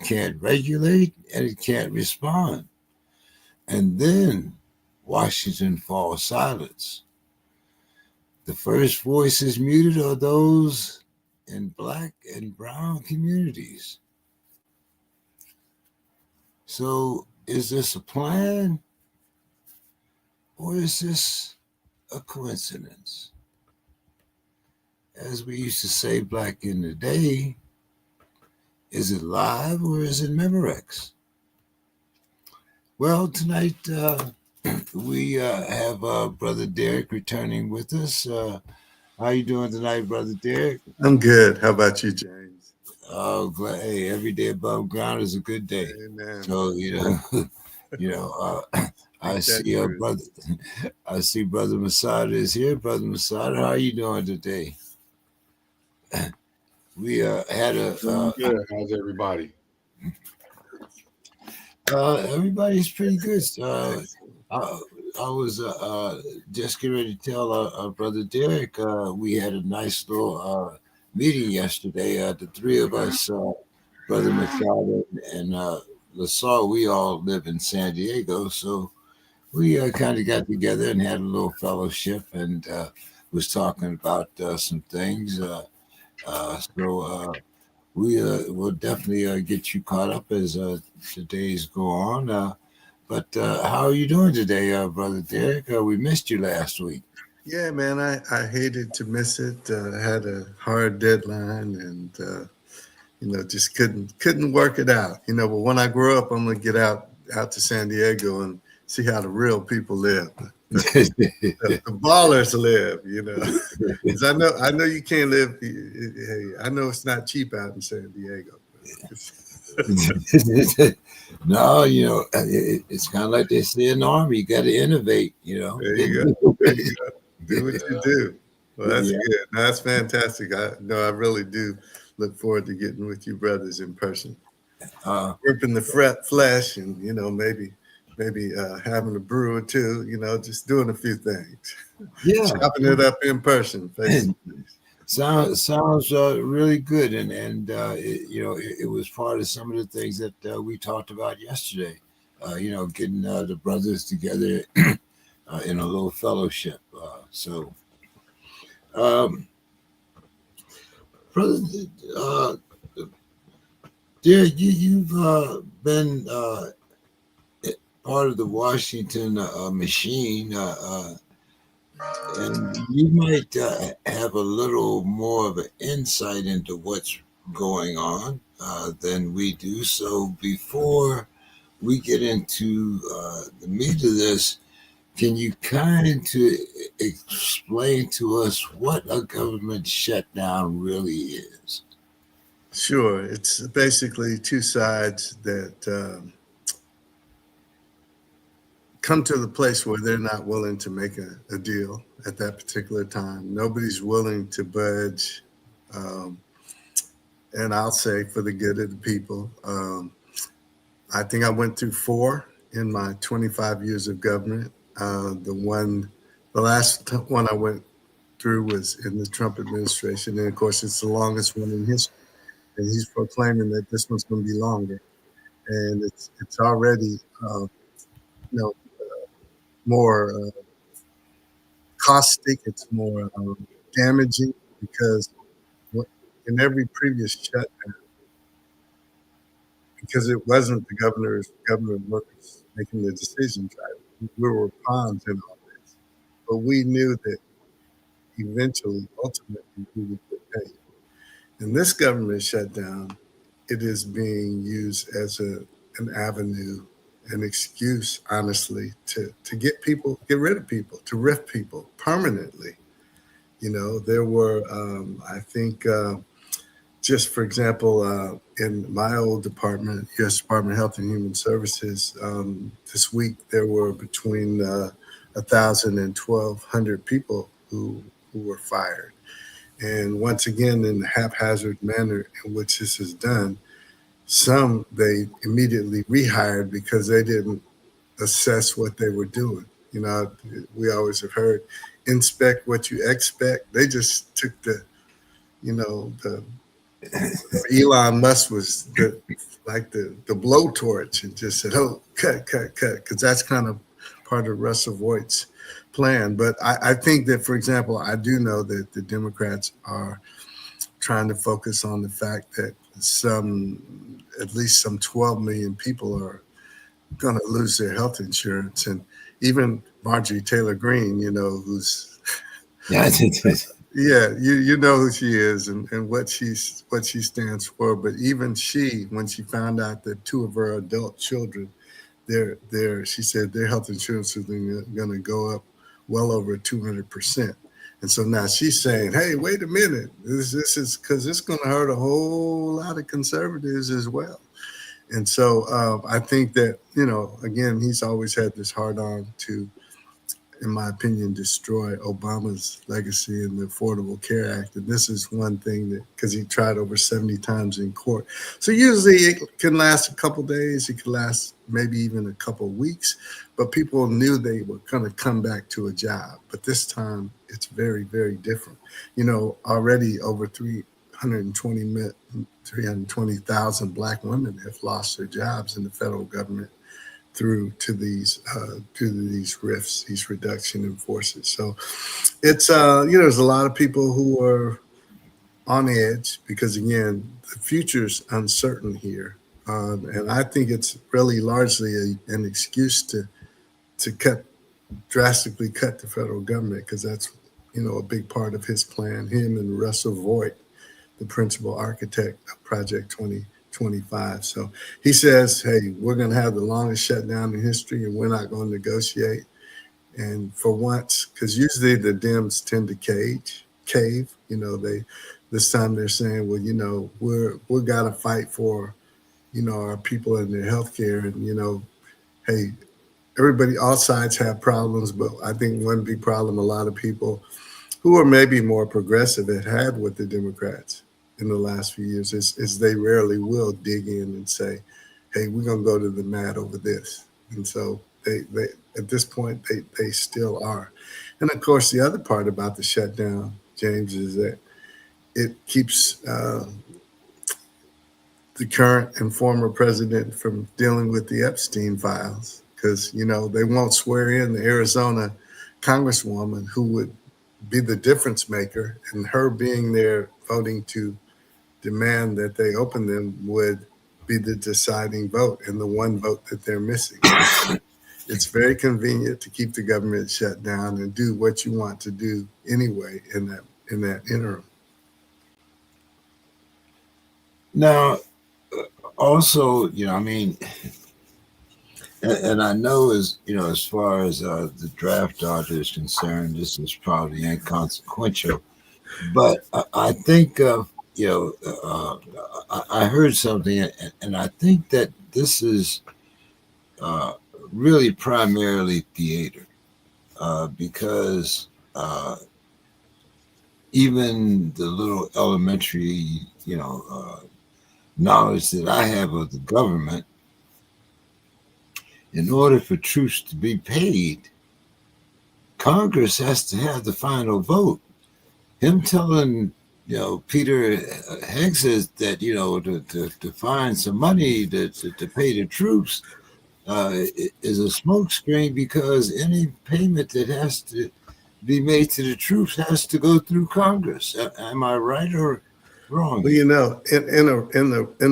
can't regulate and it can't respond. And then Washington falls silence. The first voices muted are those in black and brown communities. So is this a plan or is this a coincidence? As we used to say back in the day, is it live or is it Memorex? Well, tonight we have Brother Derek returning with us. How you doing tonight, Brother Derek? I'm good. How about you, James? Oh, glad. Hey, every day above ground is a good day. Amen. So you know, I see brother. I see Brother Masada is here. Brother Masada, how you doing today? We had a good. How's everybody? Everybody's pretty good. I was just getting ready to tell our brother Derek we had a nice little meeting yesterday. The three of us, Brother Machado and LaSalle, we all live in San Diego, so we kind of got together and had a little fellowship and was talking about some things. So we will definitely get you caught up as the days go on. But how are you doing today, Brother Derek? We missed you last week. Yeah, man, I hated to miss it. I had a hard deadline and, just couldn't work it out. But when I grow up, I'm going to get out to San Diego and see how the real people live. The ballers live, 'Cause I know you can't live. Hey, I know it's not cheap out in San Diego. No, it's kind of like they say in the army, you got to innovate, There you go. There you go. Do what you do. Well, that's good. No, that's fantastic. I really do look forward to getting with you brothers in person. Ripping the flesh and, maybe having a brew or two, just doing a few things. Yeah. Chopping it up in person. Sounds really good, and it was part of some of the things that we talked about yesterday. Getting the brothers together in a little fellowship. Brother, Derek, you've been part of the Washington machine. And you might have a little more of an insight into what's going on than we do. So before we get into the meat of this, can you kind of explain to us what a government shutdown really is? Sure. It's basically two sides that come to the place where they're not willing to make a deal at that particular time. Nobody's willing to budge. And I'll say for the good of the people. I think I went through 4 in my 25 years of government. The last one I went through was in the Trump administration. And of course, it's the longest one in history. And he's proclaiming that this one's going to be longer. And it's already, more caustic, it's more damaging because in every previous shutdown, because it wasn't the government workers making the decisions, right? We were pawns in all this, but we knew that ultimately, we would get paid. In this government shutdown, it is being used as an avenue, an excuse, honestly, to get rid of people, to rift people permanently. There were, I think, just for example, in my old department, U.S. Department of Health and Human Services, this week there were between 1,000 and 1,200 people who were fired. And once again, in the haphazard manner in which this is done, some they immediately rehired because they didn't assess what they were doing. We always have heard, inspect what you expect. They just took the Elon Musk was the blowtorch and just said, "Oh, cut," because that's kind of part of Russell Voigt's plan. But I think that, for example, I do know that the Democrats are trying to focus on the fact that at least some 12 million people are going to lose their health insurance, and even Marjorie Taylor Greene, who's Yeah, it. yeah, you know who she is and what she stands for. But even she, when she found out that two of her adult children, she said their health insurance is going to go up well over 200%. And so now she's saying, "Hey, wait a minute! This is because it's going to hurt a whole lot of conservatives as well." And so I think that again, he's always had this hard on to, in my opinion, destroy Obama's legacy in the Affordable Care Act. And this is one thing that, because he tried over 70 times in court. So usually it can last a couple days, it could last maybe even a couple weeks, but people knew they were going to come back to a job. But this time it's very, very different. Already over 320,000 Black women have lost their jobs in the federal government through to these rifts, these reduction in forces. So it's there's a lot of people who are on edge because again the future's uncertain here, and I think it's really largely an excuse to drastically cut the federal government because that's a big part of his plan. Him and Russell Voigt, the principal architect of Project 2025. So he says, hey, we're going to have the longest shutdown in history and we're not going to negotiate. And for once, because usually the Dems tend to cave, this time they're saying, well, we're got to fight for, our people and their health care. And, hey, all sides have problems, but I think one big problem a lot of people who are maybe more progressive have had with the Democrats in the last few years is they rarely will dig in and say, hey, we're going to go to the mat over this. And so they at this point, they still are. And of course, the other part about the shutdown, James, is that it keeps the current and former president from dealing with the Epstein files because, they won't swear in the Arizona congresswoman who would be the difference maker, and her being there voting to demand that they open them would be the deciding vote and the one vote that they're missing. It's very convenient to keep the government shut down and do what you want to do anyway in that interim. Now, also, I mean, and I know as far as the draft order is concerned, this is probably inconsequential, but I think I heard something, and I think that this is uh, really primarily theater, because even the little elementary, knowledge that I have of the government, in order for troops to be paid, Congress has to have the final vote. Him telling Peter Heggs that to find some money to pay the troops is a smokescreen because any payment that has to be made to the troops has to go through Congress. Am I right or wrong? Well, in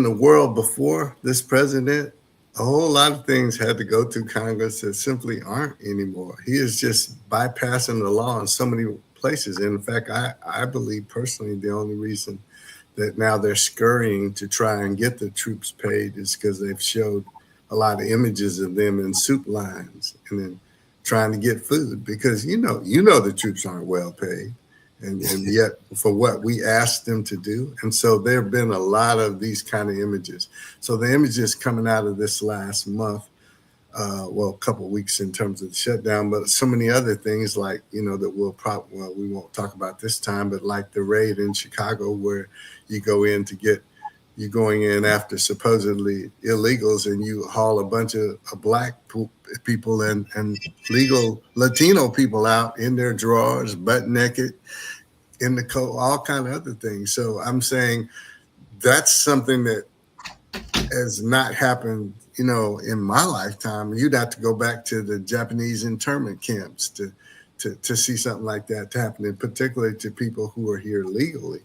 the world before this president, a whole lot of things had to go through Congress that simply aren't anymore. He is just bypassing the law in so many places. And in fact, I believe personally the only reason that now they're scurrying to try and get the troops paid is because they've showed a lot of images of them in soup lines and then trying to get food because the troops aren't well paid. And yet for what we asked them to do. And so there have been a lot of these kind of images. So the images coming out of this last month, a couple of weeks in terms of the shutdown, but so many other things like, that we won't talk about this time, but like the raid in Chicago where you go in you're going in after supposedly illegals and you haul a bunch of black people and legal Latino people out in their drawers, butt naked, in the coat, all kind of other things. So I'm saying that's something that has not happened, in my lifetime. You'd have to go back to the Japanese internment camps to see something like that happening, particularly to people who are here legally.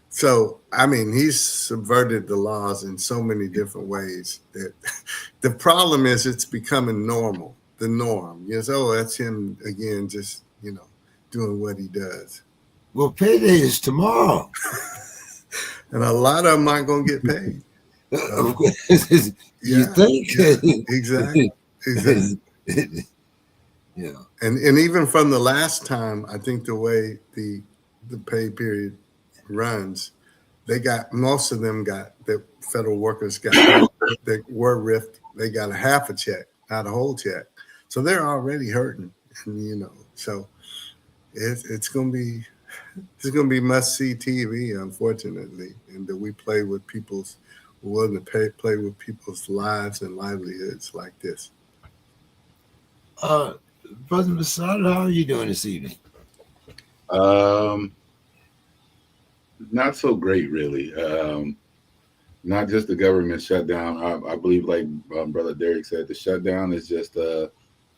So, I mean, he's subverted the laws in so many different ways that the problem is it's becoming normal, the norm. Yes, oh, that's him again, just, doing what he does. Well, payday is tomorrow. And a lot of them aren't going to get paid. Of course, you Yeah, think? yeah, exactly, exactly. Yeah. And even from the last time, I think the way the pay period runs, they got most of them got the federal workers got that were riffed. They got a half a check, not a whole check, so they're already hurting. And, so it's gonna be must see TV, unfortunately, and that we play with people's we're willing to play with people's lives and livelihoods like this. Uh, Brother Masada, how are you doing this evening? Um, Not so great, really. Not just the government shutdown. I believe, like Brother Derek said, the shutdown is just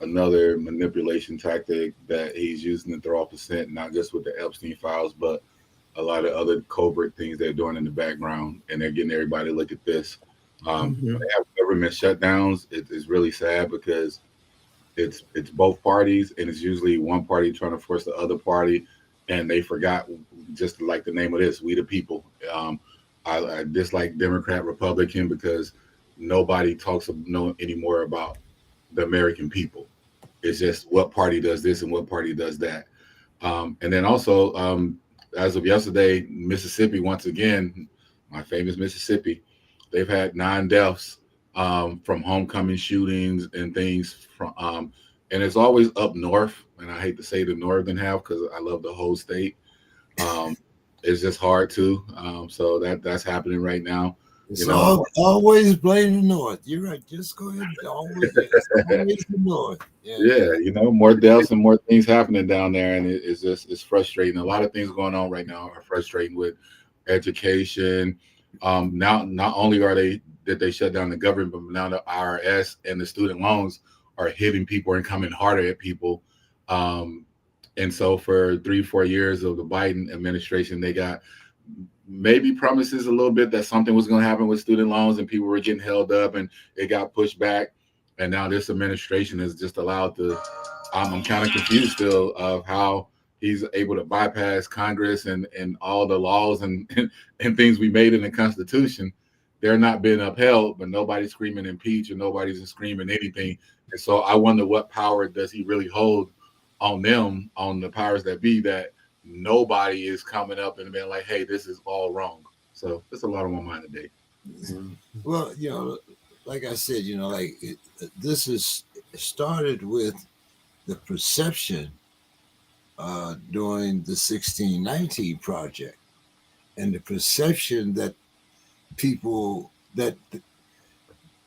another manipulation tactic that he's using to throw off the scent, not just with the Epstein files, but a lot of other covert things they're doing in the background, and they're getting everybody to look at this. Mm-hmm. When they have government shutdowns, it's really sad because it's both parties, and it's usually one party trying to force the other party, and they forgot just like the name of this, we the people. I dislike Democrat Republican because nobody talks no anymore about the American people. It's just what party does this and what party does that. And then also, as of yesterday, Mississippi once again, my famous Mississippi, they've had 9 deaths from homecoming shootings and things from, and it's always up north. And I hate to say the northern half because I love the whole state. Um, it's just hard to. So that's happening right now. You It's know, always blame the North. You're right. Just go ahead. It's always the North. Yeah. yeah, more deaths and more things happening down there, and it's frustrating. A lot of things going on right now are frustrating with education. Now, not only did they shut down the government, but now the IRS and the student loans are hitting people and coming harder at people. Um, and so for 3-4 years of the Biden administration, they got maybe promises a little bit that something was going to happen with student loans and people were getting held up and it got pushed back. And now this administration is just allowed to. I'm kind of confused still of how he's able to bypass Congress and all the laws and things we made in the Constitution. They're not being upheld, but nobody's screaming impeach and nobody's screaming anything. And so I wonder what power does he really hold on them, on the powers that be, that nobody is coming up and being like, hey, this is all wrong. So that's a lot on my mind today. Well, like I said, this is started with the perception during the 1619 project, and the perception that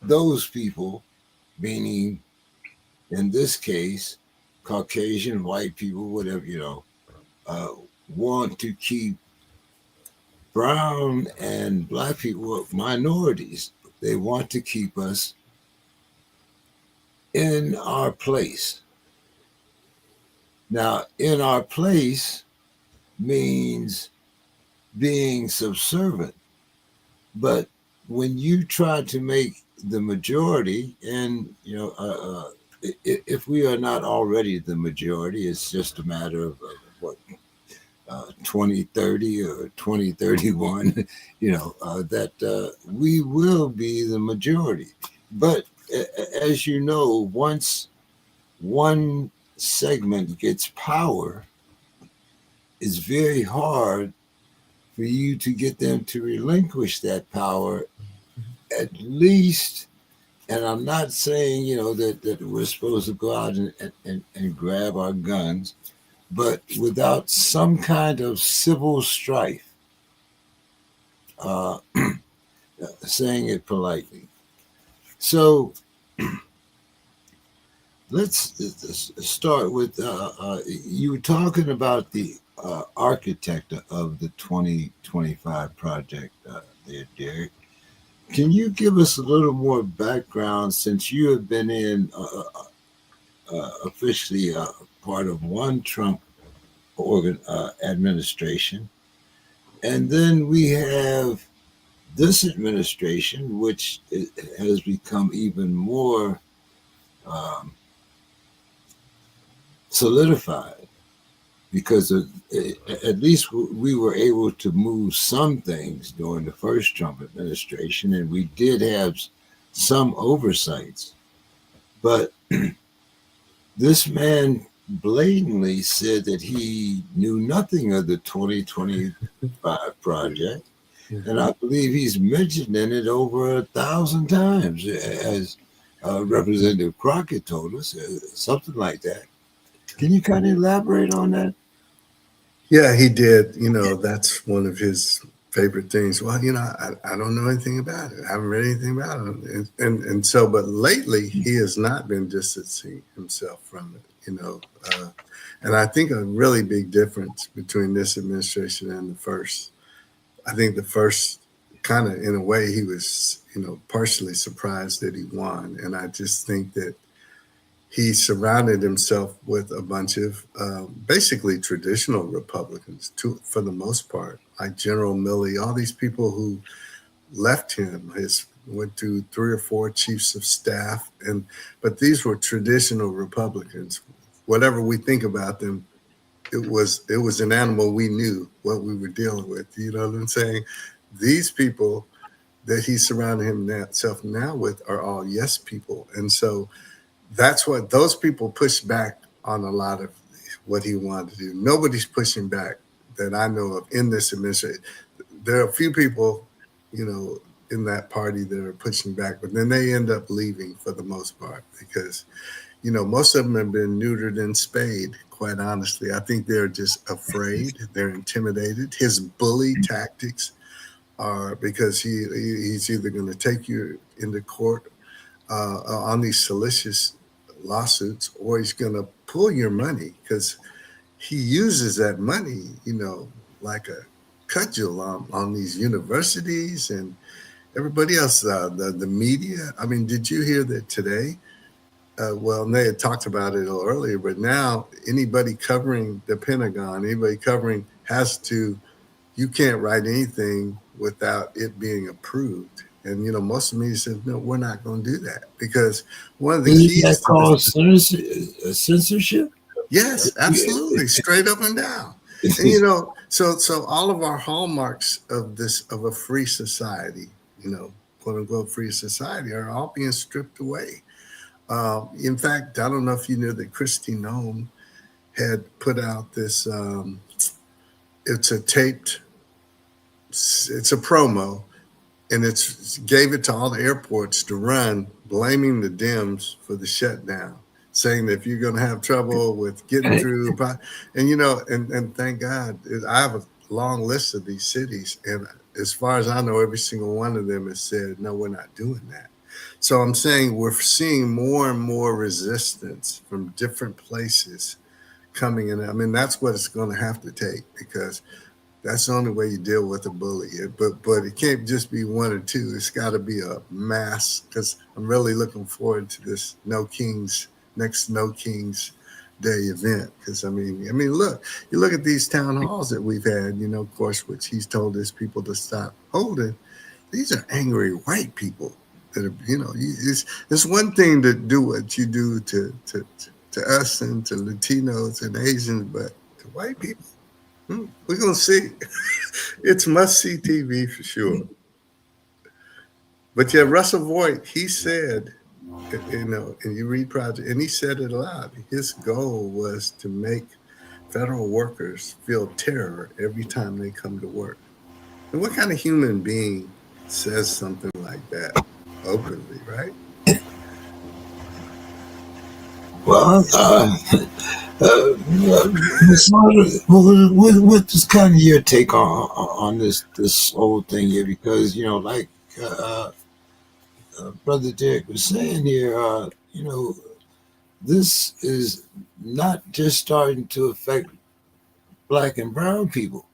those people, meaning in this case, Caucasian, white people, whatever, want to keep brown and black people minorities. They want to keep us in our place. Now, in our place means being subservient. But when you try to make the majority, and if we are not already the majority, it's just a matter of what 2030 or 2031, that we will be the majority. But as you know, once one segment gets power, it's very hard for you to get them to relinquish that power, at least. And I'm not saying, that we're supposed to go out and grab our guns, but without some kind of civil strife, uh, saying it politely. So let's start with you were talking about the architect of the 2025 project, there, Derek. Can you give us a little more background since you have been in officially part of one Trump administration, and then we have this administration, which has become even more um, solidified because at least we were able to move some things during the first Trump administration, and we did have some oversights. But this man blatantly said that he knew nothing of the 2025 project. And I believe he's mentioned in it over 1,000 times, as Representative Crockett told us, something like that. Can you kind of elaborate on that? Yeah, he did. That's one of his favorite things. Well, I don't know anything about it. I haven't read anything about it. And so, but lately he has not been distancing himself from it, and I think a really big difference between this administration and the first. I think the first kind of, in a way, he was, partially surprised that he won. And I just think that he surrounded himself with a bunch of basically traditional Republicans, for the most part, like General Milley, all these people who left him. His went through 3 or 4 chiefs of staff, but these were traditional Republicans. Whatever we think about them, it was an animal we knew what we were dealing with. You know what I'm saying? These people that he surrounded himself now with are all yes people, and so that's what those people push back on a lot of what he wanted to do. Nobody's pushing back that I know of in this administration. There are a few people, in that party that are pushing back, but then they end up leaving for the most part because, most of them have been neutered and spayed, quite honestly. I think they're just afraid. They're intimidated. His bully tactics are because he's either going to take you into court on these salacious lawsuits, or he's going to pull your money because he uses that money, like a cudgel on these universities and everybody else, the media. I mean, did you hear that today? Well, they had talked about it a little earlier, but now anybody covering the Pentagon, anybody covering you can't write anything without it being approved. And, most of the media said, no, we're not going to do that because one of the Isn't that keys to this, called censorship? yes, absolutely, straight up and down. And, so all of our hallmarks of a free society, quote unquote free society, are all being stripped away. In fact, I don't know if you knew that Christy Nome had put out this. It's a taped. It's a promo, and it's gave it to all the airports to run, blaming the Dems for the shutdown, saying that if you're going to have trouble with getting through, and thank God, I have a long list of these cities, and as far as I know, every single one of them has said, no, we're not doing that. So I'm saying we're seeing more and more resistance from different places coming in. I mean, that's what it's going to have to take because that's the only way you deal with a bully. But it can't just be one or two. It's got to be a mass because I'm really looking forward to this next No Kings Day event. Because I mean, look, you look at these town halls that we've had, of course, which he's told his people to stop holding. These are angry white people that are, it's one thing to do what you do to us and to Latinos and Asians, but to white people, we're gonna see. It's must see TV for sure. But yeah, Russell Voigt, he said, and you read Project, and he said it aloud. His goal was to make federal workers feel terror every time they come to work. And what kind of human being says something like that openly, right? Well, what is kind of your take on this whole thing here? Because like uh, Brother Derek was saying here, this is not just starting to affect black and brown people.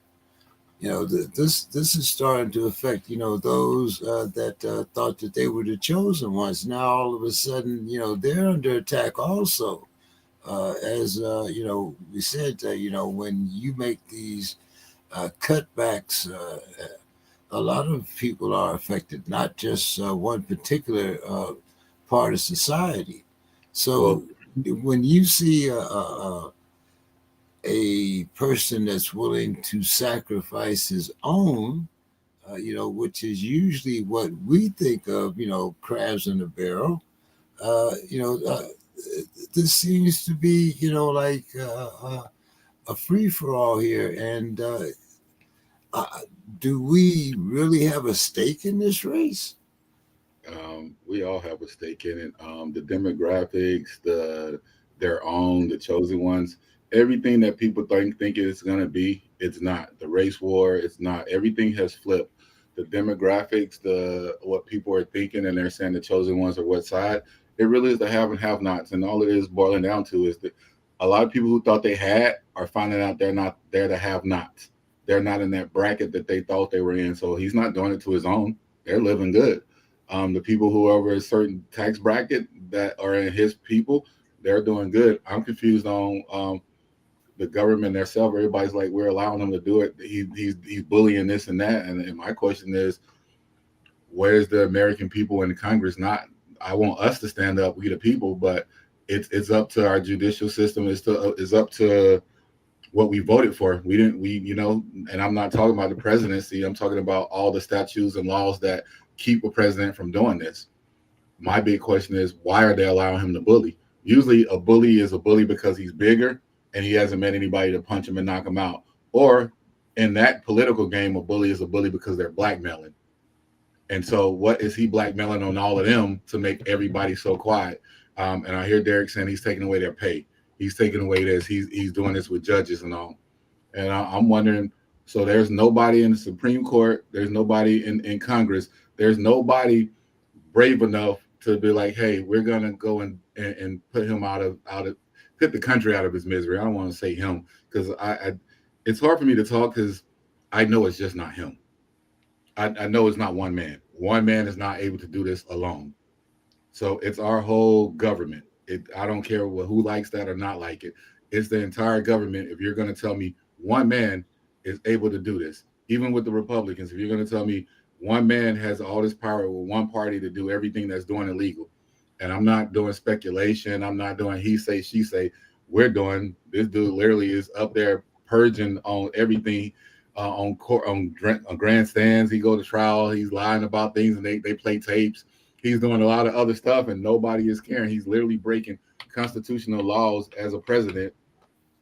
This is starting to affect those that thought that they were the chosen ones. Now all of a sudden, they're under attack also. As we said, when you make these cutbacks, a lot of people are affected, not just one particular part of society. So Well, when you see a person that's willing to sacrifice his own, which is usually what we think of, crabs in a barrel. This seems to be, like a free for all here. And uh, do we really have a stake in this race? we all have a stake in it. The demographics, their own, the chosen ones, everything that people think it's gonna be, it's not. The race war, it's not. Everything has flipped. The demographics, the what people are thinking, and they're saying the chosen ones are what side. It really is the have and have nots, and all it is boiling down to is that a lot of people who thought they had are finding out they're not. They're the have nots. They're not in that bracket that they thought they were in. So he's not doing it to his own. They're living good. The people who are over a certain tax bracket that are in his people, they're doing good. I'm confused on the government themselves. Everybody's like, we're allowing him to do it. He's bullying this and that. And my question is, where's the American people in the Congress? Not, I want us to stand up, we the people, but it's up to our judicial system. It's up to what we voted for. We didn't, and I'm not talking about the presidency. I'm talking about all the statutes and laws that keep a president from doing this. My big question is, why are they allowing him to bully? Usually a bully is a bully because he's bigger and he hasn't met anybody to punch him and knock him out. Or in that political game, a bully is a bully because they're blackmailing. And so, what is he blackmailing on all of them to make everybody so quiet? And I hear Derek saying he's taking away their pay. He's taking away this. He's doing this with judges and all. And I'm wondering. So there's nobody in the Supreme Court. There's nobody in Congress. There's nobody brave enough to be like, hey, we're gonna go and put him out of put the country out of his misery. I don't want to say him because I it's hard for me to talk because I know it's just not him. I know it's not one man. One man is not able to do this alone. So it's our whole government. I don't care who likes that or not like it. It's the entire government. If you're going to tell me one man is able to do this, even with the Republicans, if you're going to tell me one man has all this power with one party to do everything that's doing illegal, and I'm not doing speculation, I'm not doing he say, she say, we're doing this dude literally is up there purging on everything on court on grandstands. He go to trial. He's lying about things, and they play tapes. He's doing a lot of other stuff, and nobody is caring. He's literally breaking constitutional laws as a president,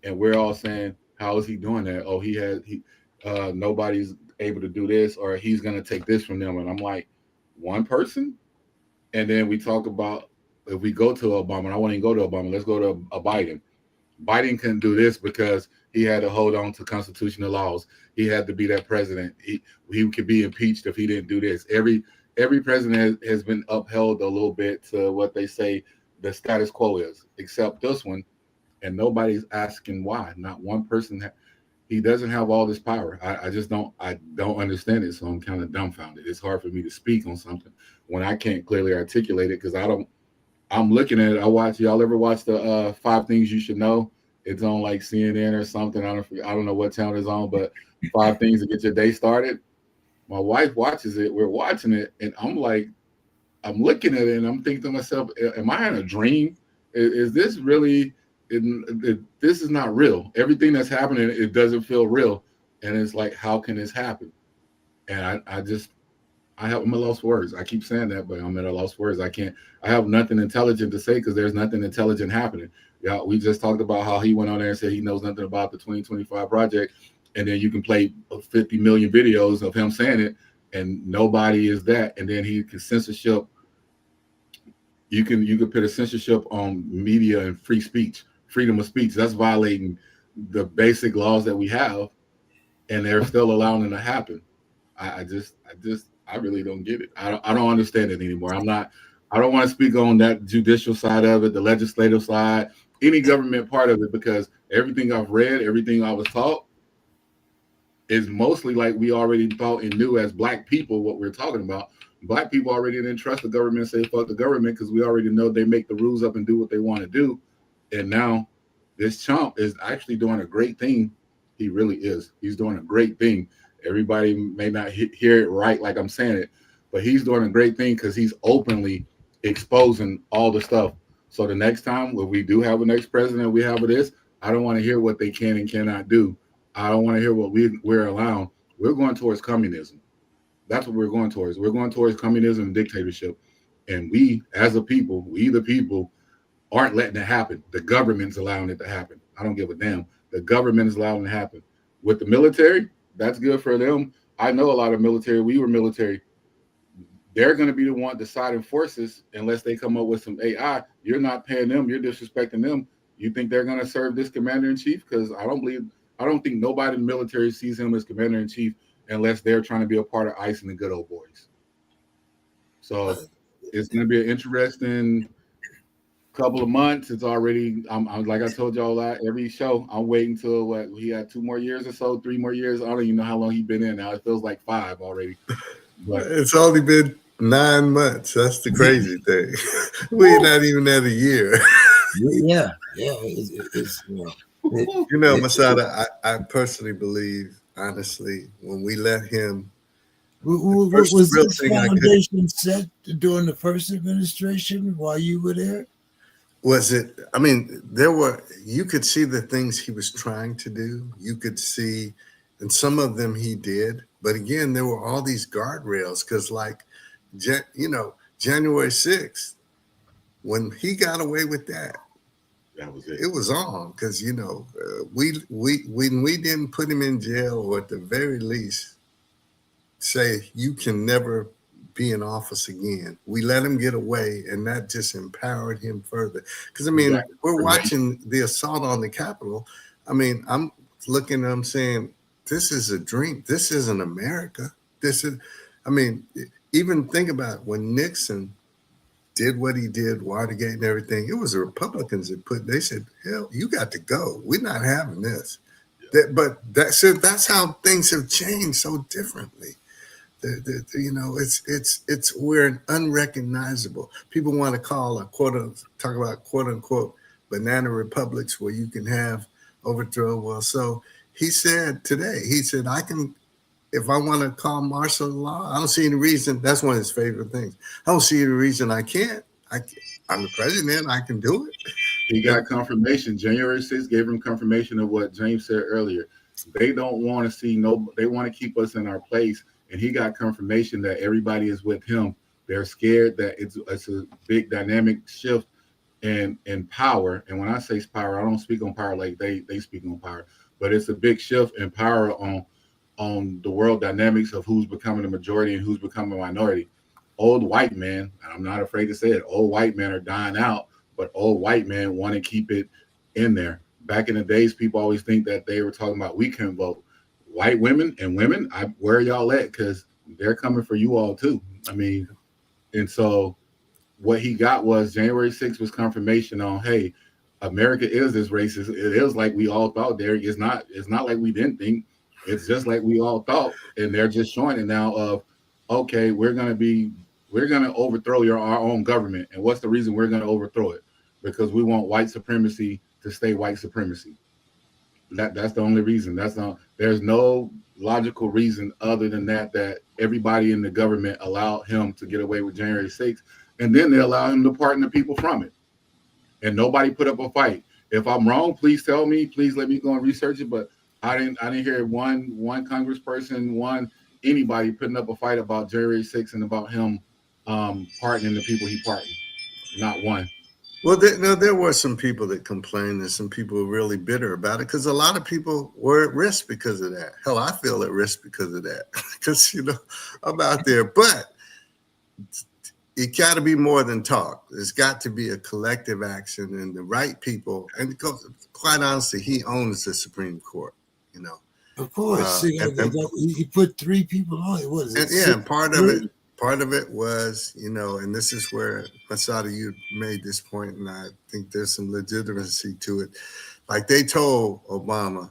and we're all saying, "How is he doing that? Oh, nobody's able to do this, or he's going to take this from them." And I'm like, one person. And then we talk about if we go to Obama, and I want to go to Obama. Let's go to a Biden. Biden couldn't do this because he had to hold on to constitutional laws. He had to be that president. He could be impeached if he didn't do this. Every president has been upheld a little bit to what they say the status quo is, except this one, and nobody's asking why. Not one person. He doesn't have all this power. I just don't. I don't understand it. So I'm kind of dumbfounded. It's hard for me to speak on something when I can't clearly articulate it because I don't. I'm looking at it. Y'all ever watch the Five Things You Should Know? It's on like CNN or something. I don't know what channel it's on, but Five Things to Get Your Day Started. My wife watches it. We're watching it, and I'm like, I'm looking at it, and I'm thinking to myself, am I in a dream? Is this really? This is not real. Everything that's happening, it doesn't feel real, and it's like, how can this happen? And I'm at lost words. I keep saying that, but I'm at a lost words. I can't. I have nothing intelligent to say because there's nothing intelligent happening. Yeah, we just talked about how he went on there and said he knows nothing about the 2025 project, and then you can play 50 million videos of him saying it, and nobody is that. And then he can censorship. You can put a censorship on media and free speech, freedom of speech. That's violating the basic laws that we have, and they're still allowing it to happen. I really don't get it. I don't understand it anymore. I don't want to speak on that judicial side of it, the legislative side, any government part of it, because everything I've read, everything I was taught, is mostly like we already thought and knew as black people what we're talking about. Black people already didn't trust the government, say fuck the government, because we already know they make the rules up and do what they want to do. And now this chump is actually doing a great thing. He really is. He's doing a great thing. Everybody may not hear it right like I'm saying it, but he's doing a great thing because he's openly exposing all the stuff. So the next time when we do have a next president, we have this, I don't want to hear what they can and cannot do. I don't want to hear what we're allowed. We're going towards communism. That's what we're going towards. We're going towards communism and dictatorship. And we, as a people, we the people, aren't letting it happen. The government's allowing it to happen. I don't give a damn. The government is allowing it to happen. With the military, that's good for them. I know a lot of military. We were military. They're going to be the one deciding forces unless they come up with some AI. You're not paying them. You're disrespecting them. You think they're going to serve this commander in chief? Because I don't think nobody in the military sees him as commander in chief unless they're trying to be a part of ICE and the good old boys. So it's going to be an interesting couple of months. It's already, I'm like I told y'all every show, I'm waiting till what he had 2 more years or so, 3 more years. I don't even know how long he's been in now. It feels like 5 already. But it's only been 9 months. That's the crazy thing. We're not even at a year. Yeah. It's Masada, I personally believe, honestly, when we let him, was real this thing I could foundation set during the first administration while you were there? was it. I mean, you could see the things he was trying to do. You could see, and some of them he did. But again, there were all these guardrails because, like, January 6th, when he got away with that, that was it. It was on because when we didn't put him in jail, or at the very least say you can never be in office again. We let him get away, and that just empowered him further. Because I mean, Exactly. we're watching the assault on the Capitol. I mean, I'm looking, I'm saying, this is a dream. This isn't America. This is, I mean, even think about when Nixon did what he did, Watergate and everything. It was the Republicans that they said, hell, you got to go. We're not having this. Yeah. That's how things have changed so differently. It's we're unrecognizable. People want to talk about quote unquote banana republics where you can have overthrow. Well, so he said today, I can, if I want to call martial law, I don't see any reason. That's one of his favorite things. I don't see any reason I can't. I'm the president. I can do it. He got confirmation. January 6th gave him confirmation of what James said earlier. They don't want to see they want to keep us in our place. And he got confirmation that everybody is with him. They're scared that it's a big dynamic shift in power. And when I say power, I don't speak on power like they speak on power, but it's a big shift in power on the world dynamics of who's becoming a majority and who's becoming a minority. Old white men, and I'm not afraid to say it, old white men are dying out, but old white men want to keep it in there. Back in the days, people always think that they were talking about we can vote. White women and women, where y'all at? Because they're coming for you all too. I mean, and so what he got was January 6th was confirmation on, hey, America is this racist. It is like we all thought there. It's not like we didn't think. It's just like we all thought. And they're just showing it now of, okay, we're gonna overthrow our own government. And what's the reason we're gonna overthrow it? Because we want white supremacy to stay white supremacy. That's the only reason. There's no logical reason other than that everybody in the government allowed him to get away with January 6th, and then they allow him to pardon the people from it. And nobody put up a fight. If I'm wrong, please tell me. Please let me go and research it. But I didn't hear one congressperson, anybody putting up a fight about January 6th and about him pardoning the people he pardoned. Not one. Well, there were some people that complained, and some people were really bitter about it because a lot of people were at risk because of that. Hell, I feel at risk because of that because I'm out there. But it got to be more than talk. There's got to be a collective action, and the right people. And because, quite honestly, he owns the Supreme Court. Of course, he put 3 people on it. What is it? And, and part of it was, and this is where Masada, you made this point, and I think there's some legitimacy to it. Like they told Obama,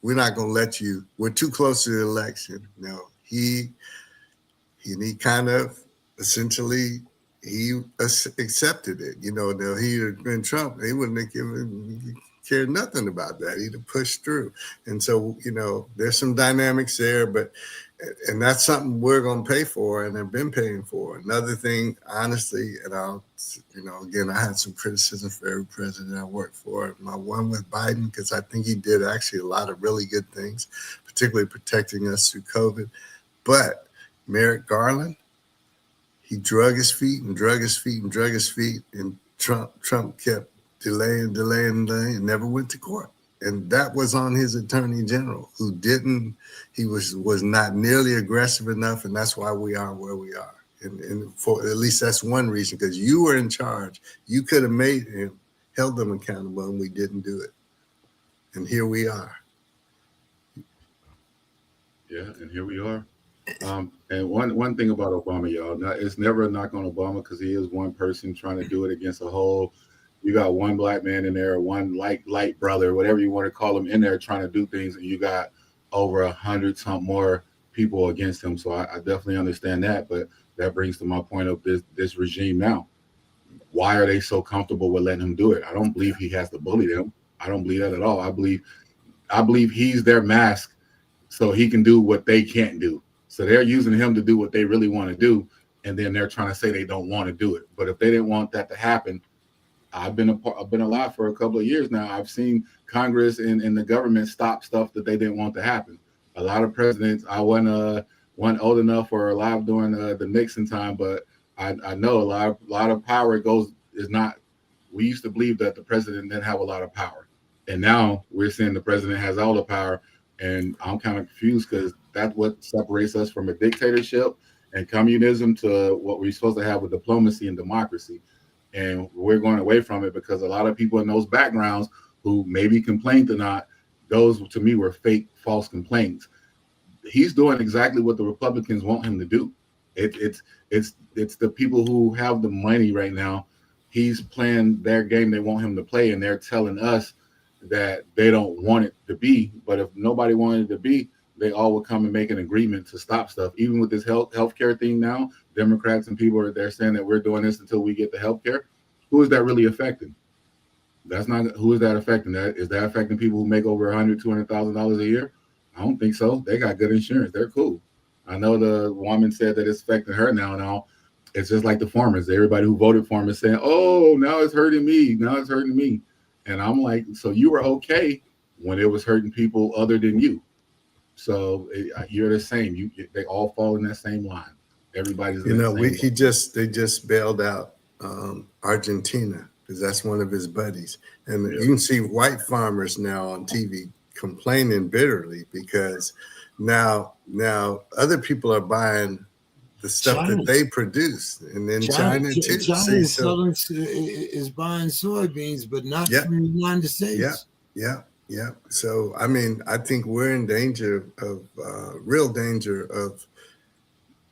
we're not going to let you. We're too close to the election. No, he kind of essentially he accepted it. Now he had been Trump, he wouldn't have cared nothing about that. He'd have pushed through. And so, there's some dynamics there, and that's something we're going to pay for and have been paying for. Another thing, honestly, and again, I had some criticism for every president I worked for. My one with Biden, because I think he did actually a lot of really good things, particularly protecting us through COVID. But Merrick Garland, he drug his feet and drug his feet and drug his feet, and Trump kept delaying, and never went to court. And that was on his attorney general, who didn't. He was not nearly aggressive enough, and that's why we are where we are. And for at least that's one reason, because you were in charge. You could have made him, held them accountable, and we didn't do it. And here we are. Yeah, and here we are. And one thing about Obama, y'all, it's never a knock on Obama, because he is one person trying to do it against a whole. You got one black man in there, one light brother, whatever you want to call him, in there trying to do things, and you got over 100 some more people against him. So I definitely understand that, but that brings to my point of this regime now. Why are they so comfortable with letting him do it? I don't believe he has to bully them. I don't believe that at all. I believe he's their mask, so he can do what they can't do. So they're using him to do what they really want to do, and then they're trying to say they don't want to do it. But if they didn't want that to happen, I've been alive for a couple of years now. I've seen Congress and the government stop stuff that they didn't want to happen. A lot of presidents, I wasn't old enough or alive during the Nixon time, but I know a lot of power is not. We used to believe that the president didn't have a lot of power, and now we're saying the president has all the power, and I'm kind of confused, because that's what separates us from a dictatorship and communism to what we're supposed to have with diplomacy and democracy. And we're going away from it because a lot of people in those backgrounds who maybe complained or not, those to me were fake, false complaints. He's doing exactly what the Republicans want him to do. It's the people who have the money right now. He's playing their game they want him to play, and they're telling us that they don't want it to be. But if nobody wanted it to be, they all would come and make an agreement to stop stuff. Even with this healthcare thing now, Democrats and people they're saying that we're doing this until we get the healthcare. Who is that really affecting? That's not who is that affecting. That is that affecting people who make over $200,000 a year? I don't think so. They got good insurance. They're cool. I know the woman said that it's affecting her now and all. It's just like the farmers. Everybody who voted for him is saying, "Oh, now it's hurting me. Now it's hurting me." And I'm like, so you were okay when it was hurting people other than you. So you're the same. They all fall in that same line. Everybody's in that same line. They just bailed out Argentina, because that's one of his buddies, and Yeah. you can see white farmers now on TV complaining bitterly because now other people are buying the stuff that they produce, and then China too. China is buying soybeans, but not from the United States. Yeah. So I mean, I think we're in danger of real danger of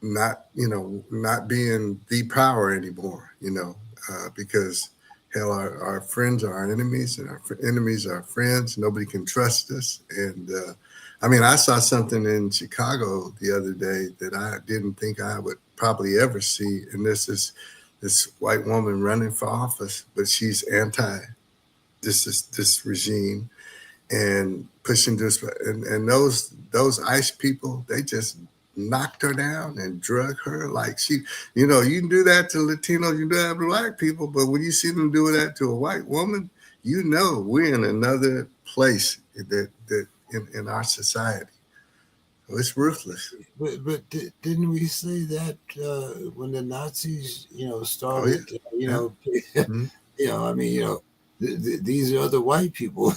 not being the power anymore. Because hell, our friends are our enemies, and our enemies are our friends. Nobody can trust us. And I mean, I saw something in Chicago the other day that I didn't think I would probably ever see. And this is this white woman running for office, but she's anti this regime and pushing this. And those ICE people, they just knocked her down and drug her like she, you can do that to Latinos, you do that to black people, but when you see them do that to a white woman, we're in another place that in our society. So it's ruthless. But didn't we say that when the Nazis, started, Mm-hmm. I mean, these are other white people,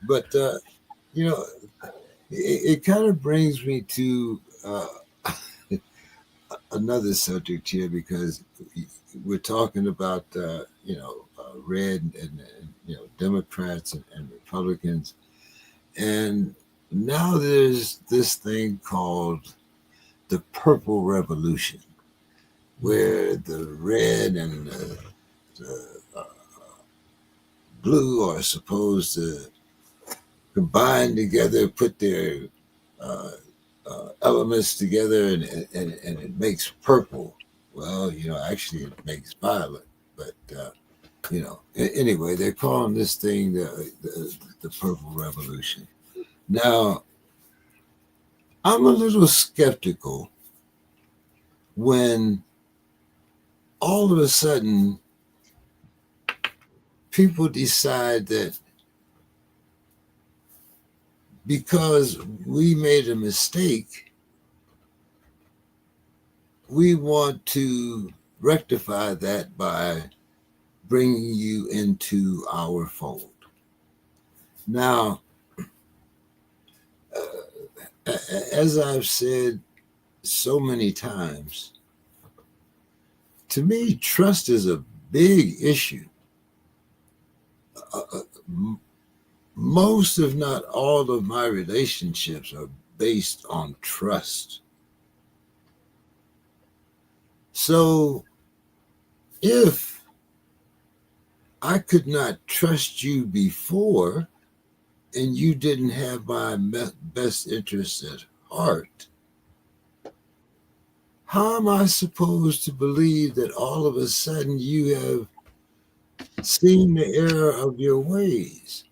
but it kind of brings me to another subject here, because we're talking about red and Democrats and Republicans, and now there's this thing called the Purple Revolution, where the red and the blue are supposed to combine together, put their uh, elements together, and it makes purple. Well, actually, it makes violet. But anyway, they're calling this thing the Purple Revolution. Now, I'm a little skeptical when all of a sudden people decide that because we made a mistake, we want to rectify that by bringing you into our fold. Now, as I've said so many times, to me, trust is a big issue. Most, if not all, of my relationships are based on trust. So, if I could not trust you before and you didn't have my best interests at heart, how am I supposed to believe that all of a sudden you have seen the error of your ways?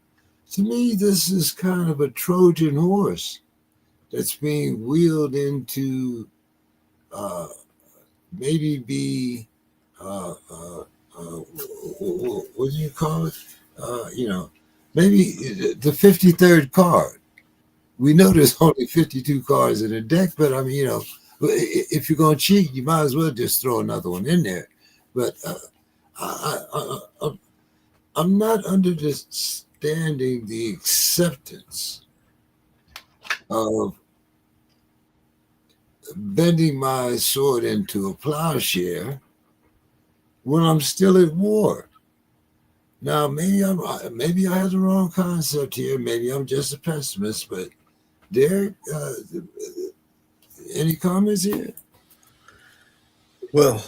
To me, this is kind of a Trojan horse that's being wheeled into uh, maybe be what do you call it? Maybe the 53rd card. We know there's only 52 cards in the deck, but I mean, if you're going to cheat, you might as well just throw another one in there. But I'm not understanding the acceptance of bending my sword into a plowshare when I'm still at war. Now, maybe I have the wrong concept here. Maybe I'm just a pessimist. But Derek, any comments here? Well,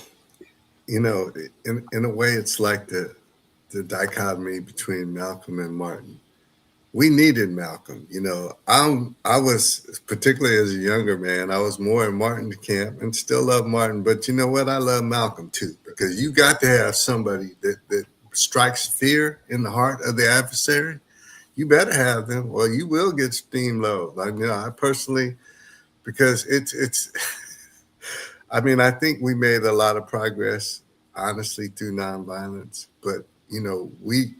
in a way, it's like the dichotomy between Malcolm and Martin. We needed Malcolm. I was, particularly as a younger man, I was more in Martin's camp and still love Martin. But you know what? I love Malcolm too, because you got to have somebody that strikes fear in the heart of the adversary. You better have them, or you will get steamrolled. Like, I personally, because it's I mean, I think we made a lot of progress, honestly, through nonviolence. But we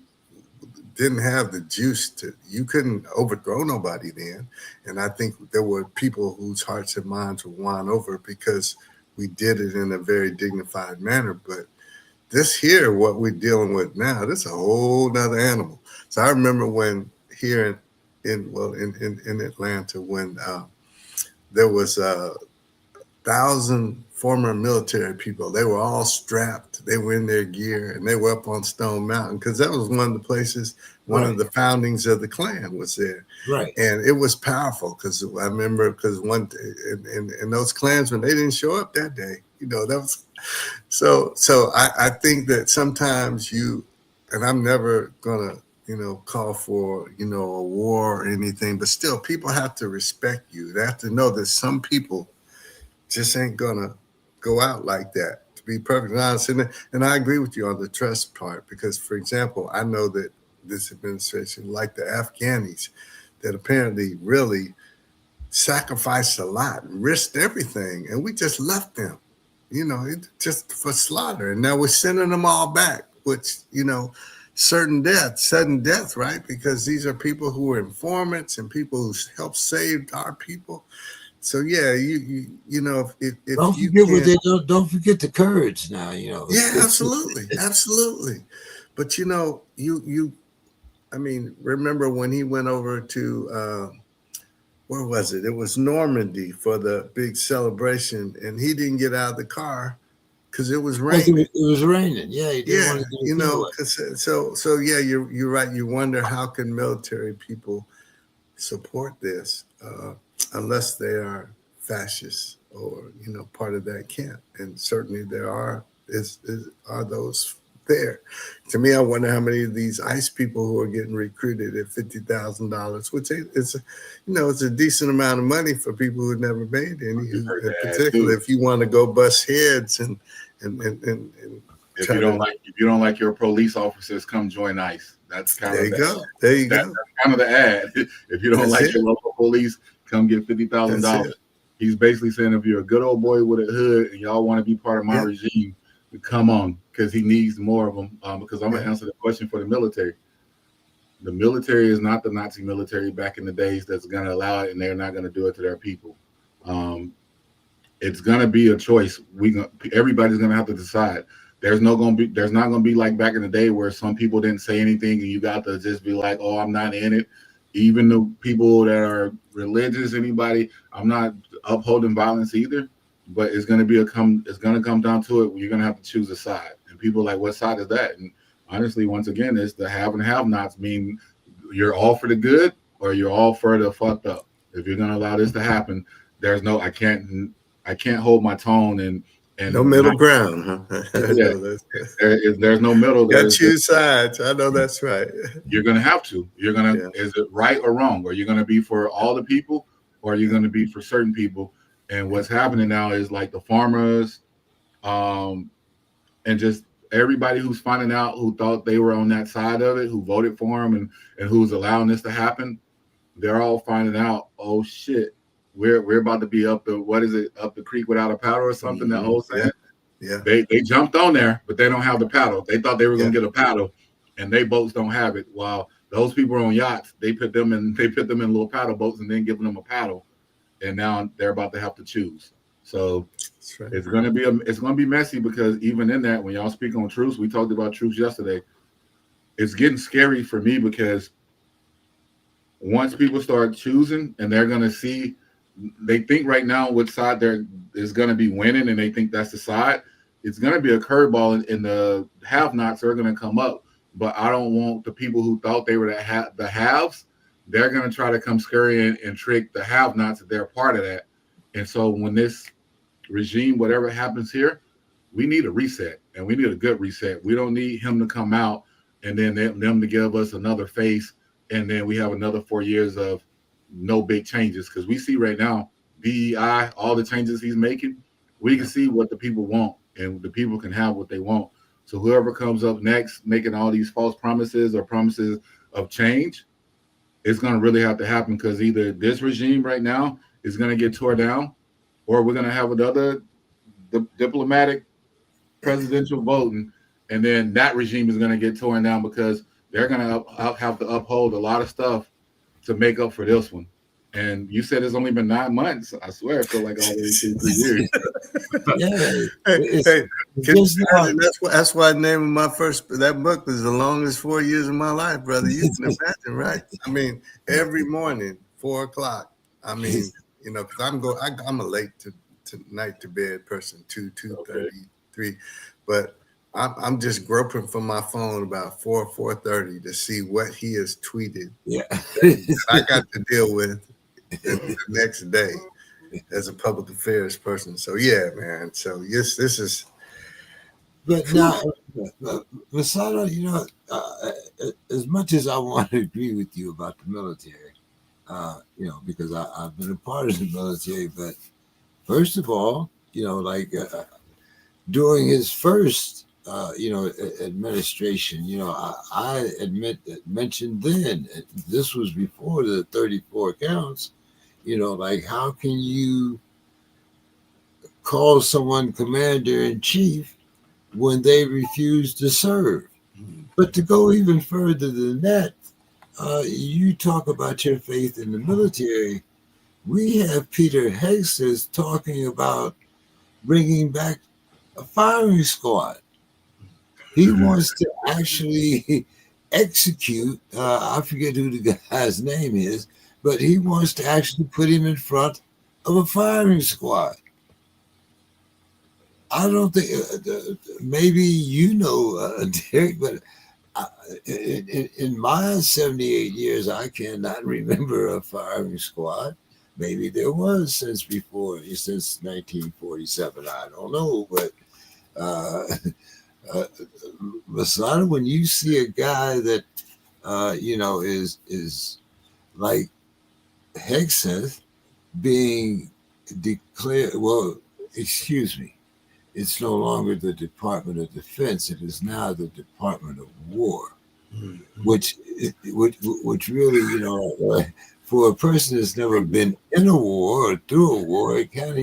didn't have the juice you couldn't overthrow nobody then. And I think there were people whose hearts and minds were won over because we did it in a very dignified manner. But this here, what we're dealing with now, this is a whole nother animal. So I remember when here in Atlanta, when there was 1,000 former military people. They were all strapped. They were in their gear, and they were up on Stone Mountain because that was one of the places, one Right. of the foundings of the Klan was there. Right. And it was powerful because I remember because in those Klansmen, they didn't show up that day. That was so I think that sometimes and I'm never gonna, call for, a war or anything, but still people have to respect you. They have to know that some people just ain't gonna go out like that. To be perfectly honest, and I agree with you on the trust part because, for example, I know that this administration, like the Afghanis, that apparently really sacrificed a lot, risked everything, and we just left them, just for slaughter, and now we're sending them all back, which sudden death, right? Because these are people who were informants and people who helped save our people. So yeah, if Don't you forget what can, don't forget the courage now, yeah, absolutely, absolutely. But I mean, remember when he went over to where was it? It was Normandy for the big celebration, and he didn't get out of the car because it was Because raining. it was raining. Yeah, he didn't Yeah, want to get a getaway. so yeah, you're right. You wonder how can military people support this unless they are fascists or part of that camp, and certainly there are those there. To me, I wonder how many of these ICE people who are getting recruited at $50,000, which is, it's a decent amount of money for people who never made any. You heard In that particular, too. if you want to go bust heads and If try you to, don't like if you don't like your police officers, come join ICE. That's kind there of you the go, there you that's go. kind of the ad. If you don't That's like it. your local police, come get That's it. $50,000. He's basically saying if you're a good old boy with a hood and y'all want to be part of my Yeah, regime, come on, because he needs more of them. Because I'm gonna yeah, answer the question for the military. The military is not the Nazi military back in the days that's gonna allow it, and they're not gonna do it to their people. Um, it's gonna be a choice. Everybody's gonna have to decide. There's not gonna be like back in the day where some people didn't say anything and you got to just be like, oh, I'm not in it. Even the people that are religious, anybody, I'm not upholding violence either. But it's gonna come down to it. You're gonna have to choose a side. And people are like, what side is that? And honestly, once again, it's the have and have nots, mean you're all for the good or you're all for the fucked up. If you're gonna allow this to happen, there's no I can't hold my tone no and middle not ground, huh? I yeah. know that's There's no middle. got There's choose sides. I know that's right. you're gonna have to. You're gonna Yeah, is it right or wrong? Are you gonna be for all the people or are you gonna be for certain people? And what's happening now is like the farmers, um, and just everybody who's finding out who thought they were on that side of it, who voted for him and who's allowing this to happen, they're all finding out, oh shit, we're about to be up the what is it, up the creek without a paddle or something, that old yeah, saying. yeah, They jumped on there, but they don't have the paddle. They thought they were yeah. gonna get a paddle, and they boats don't have it. While those people are on yachts, they put them in little paddle boats and then giving them a paddle, and now they're about to have to choose. So That's right. it's gonna be messy because even in that, when y'all speak on truce, we talked about truce yesterday. It's getting scary for me because once people start choosing and they're going to see, they think right now which side there is going to be winning and they think that's the side. It's going to be a curveball and the have nots are going to come up. But I don't want the people who thought they were the haves, they're going to try to come scurry and trick the have nots that they're part of that. And so when this regime, whatever happens here, we need a reset and we need a good reset. We don't need him to come out and then them to give us another face and then we have another 4 years of no big changes because we see right now DEI, all the changes he's making, we can Yeah, see what the people want and the people can have what they want. So whoever comes up next making all these false promises or promises of change, it's going to really have to happen because either this regime right now is going to get tore down or we're going to have another diplomatic presidential voting, and then that regime is going to get torn down because they're going to have to uphold a lot of stuff to make up for this one. And you said it's only been 9 months. I swear, it felt like all the 2 3 years. Yeah, hey, it's hey, can you just not. imagine? That's why the name of my first that book was the longest 4 years of my life, brother. You can imagine, right? I mean, every morning, 4 o'clock. I mean, because I'm a late to night to bed person, two Okay. 33, but I'm just groping for my phone about 4:30 to see what he has tweeted Yeah. that I got to deal with the next day as a public affairs person. So yeah, man. So yes, this is. But Whew. now, Masada, as much as I want to agree with you about the military, because I've been a part of the military, but first of all, like during his first, administration, I mentioned then, this was before the 34 counts, like how can you call someone commander in chief when they refuse to serve? But to go even further than that, you talk about your faith in the military. We have Peter Hexas talking about bringing back a firing squad. He wants to actually execute, I forget who the guy's name is, but he wants to actually put him in front of a firing squad. I don't think, maybe Derek, but in my 78 years, I cannot remember a firing squad. Maybe there was since 1947. I don't know, but uh, uh, Masada, when you see a guy that is like Hegseth being declared, well, excuse me, it's no longer the Department of Defense; it is now the Department of War, Mhm. which really, for a person that's never been in a war or through a war, it kind of,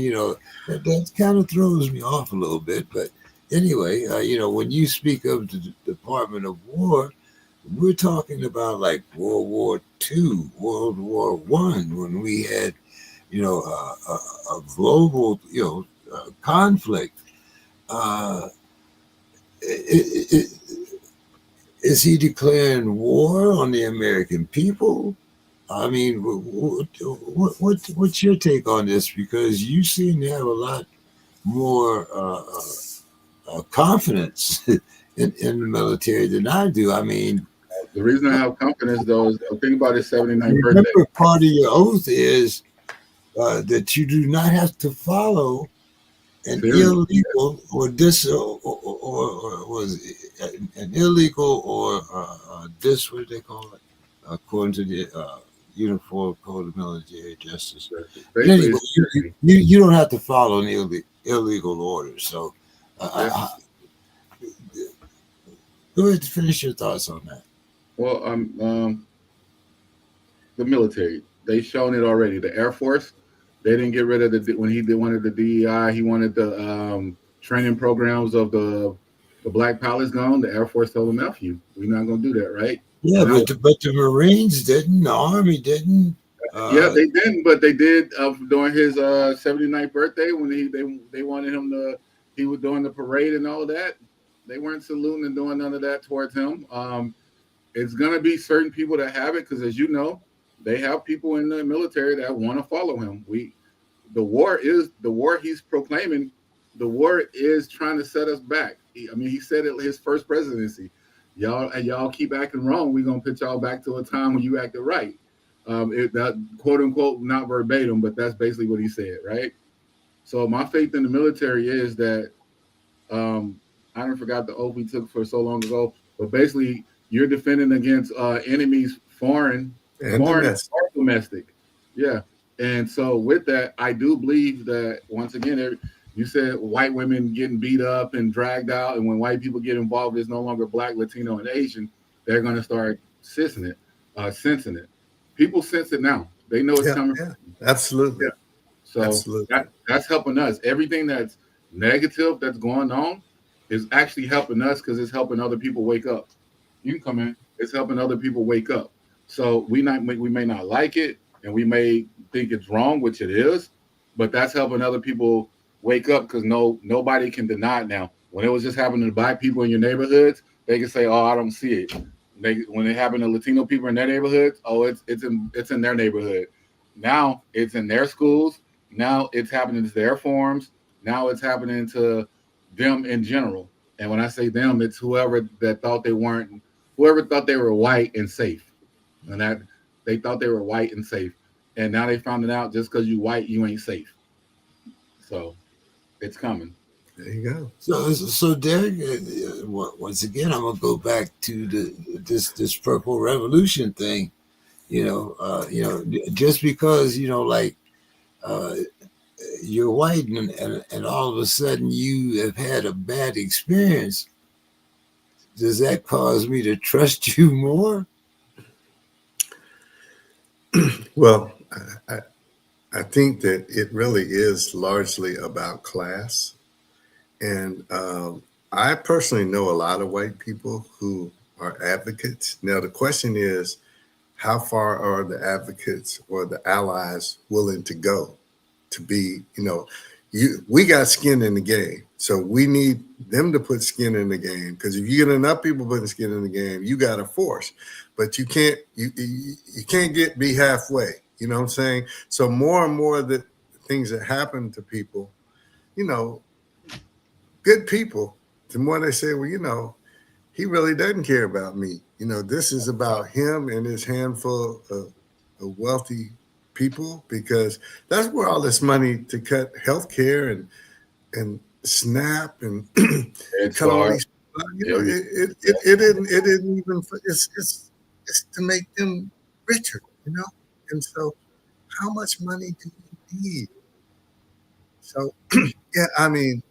that kind of throws me off a little bit. But anyway, when you speak of the Department of War, we're talking about like World War II, World War One, when we had, a global, conflict. Uh, is he declaring war on the American people? I mean, what's your take on this? Because you seem to have a lot more confidence in the military than I do. I mean, The reason I have confidence though is think about his 79th birthday. remember, part of your oath is that you do not have to follow an Tyranny. illegal or or was it an illegal or this, what do they call it, according to the Uniform Code of Military Justice. But Basically, anyway, it's tyranny. you don't have to follow an illegal order. So Yeah. go ahead to finish your thoughts on that. Well, the military. They've shown it already. The Air Force, they didn't get rid of when he did wanted the DEI. He wanted the training programs of the black pilots gone. The Air Force told him, "F you. We're not going to do that." Right Yeah, now, but the Marines didn't, the Army didn't. yeah, Uh, they didn't, but they did during his 79th birthday when they wanted him to. He was doing the parade and all of that. They weren't saluting and doing none of that towards him. It's gonna be certain people that have it because, as you know, they have people in the military that want to follow him. The war he's proclaiming. The war is trying to set us back. He said it his first presidency. Y'all keep acting wrong. We're gonna put y'all back to a time when you acted right. That quote unquote not verbatim, but that's basically what he said, right? So my faith in the military is that um, I don't forgot the oath we took for so long ago, but basically you're defending against enemies, And domestic. or domestic. Yeah, and so with that, I do believe that once again, you said white women getting beat up and dragged out, and when white people get involved, it's no longer black, Latino, and Asian. They're going to start sensing it. People sense it now. They know it's Yeah, coming. yeah, absolutely, Yeah. So absolutely. that's helping us. Everything that's negative that's going on is actually helping us because it's helping other people wake up. You can come in. It's helping other people wake up. So we may not like it and we may think it's wrong, which it is, but that's helping other people wake up because nobody can deny it now. When it was just happening to black people in your neighborhoods, they can say, "Oh, I don't see it." When it happened to Latino people in their neighborhoods, oh, it's in their neighborhood. Now it's in their schools. Now it's happening to their forms. Now it's happening to them in general. And when I say them, it's whoever thought they were white and safe, and that they thought they were white and safe, and now they found it out just because you white, you ain't safe. So it's coming. There you go. so Derek, once again, I'm gonna go back to this Purple Revolution thing. Just because like uh, you're white and all of a sudden you have had a bad experience, does that cause me to trust you more? Well, I, I think that it really is largely about class. And I personally know a lot of white people who are advocates. Now, the question is, how far are the advocates or the allies willing to go to be, we got skin in the game. So we need them to put skin in the game because if you get enough people putting skin in the game, you got a force. But you can't be halfway. You know what I'm saying? So more and more of the things that happen to people, you know, good people, the more they say, well, he really doesn't care about me. This is about him and his handful of wealthy people because that's where all this money to cut health care and SNAP and Red cut all Star. these. You know, Yeah, it didn't even. It's to make them richer. You know, and so how much money do you need? So yeah, I mean,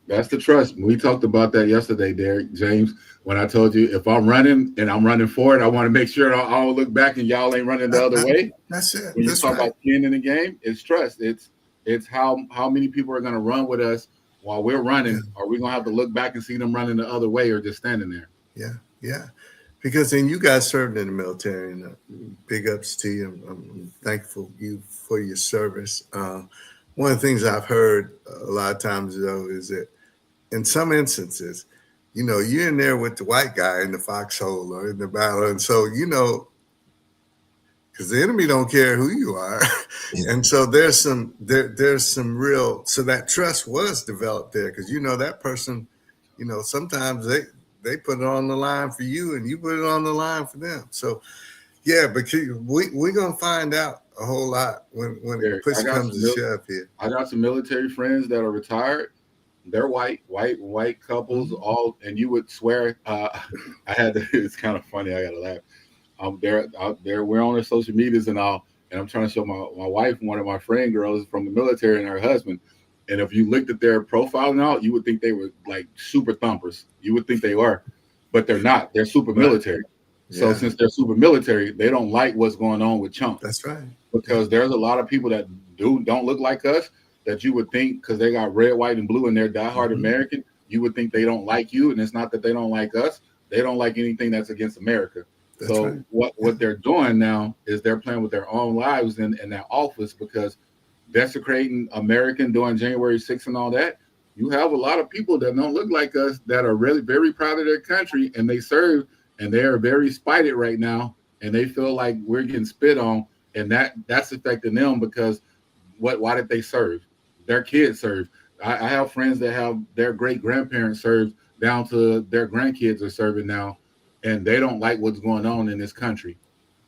that's the trust. We talked about that yesterday, Derek James. When I told you if I'm running and I'm running forward, I want to make sure I don't look back and y'all ain't running the other way. that's it. When you That's talk right. about skin in the game, it's trust. It's how many people are going to run with us while we're Yeah, running. Are we going to have to look back and see them running the other way or just standing there? yeah, yeah. Because then you guys served in the military, and big ups to you. I'm thankful you for your service. One of the things I've heard a lot of times though is that in some instances, you know, you're in there with the white guy in the foxhole or in the battle, and so you know, because the enemy don't care who you are, and so there's some real so that trust was developed there because you know that person, you know, sometimes they put it on the line for you and you put it on the line for them. So yeah, but we're gonna find out a whole lot when Derek, push comes to shove here. I got some military friends that are retired. They're white couples, Mhm. all, and you would swear. I had to, it's kind of funny. I got to laugh. They're out there. We're on their social medias and all, and I'm trying to show my wife one of my friend girls from the military and her husband. And if you looked at their profile and all, you would think they were like super thumpers. You would think they were, but they're not. They're super Right. military. So Yeah, since they're super military, they don't like what's going on with Chunk that's right. Yeah. because there's a lot of people that don't look like us that you would think because they got red, white, and blue and they're diehard Hmm. American, you would think they don't like you, and it's not that they don't like us. They don't like anything that's against America. That's So right. Yeah. what they're doing now is they're playing with their own lives in that office because desecrating American during January 6th and all that. You have a lot of people that don't look like us that are really very proud of their country and they serve and they are very spited right now and they feel like we're getting spit on and that's affecting them because why did they serve? Their kids serve. I have friends that have their great grandparents served down to their grandkids are serving now, and they don't like what's going on in this country.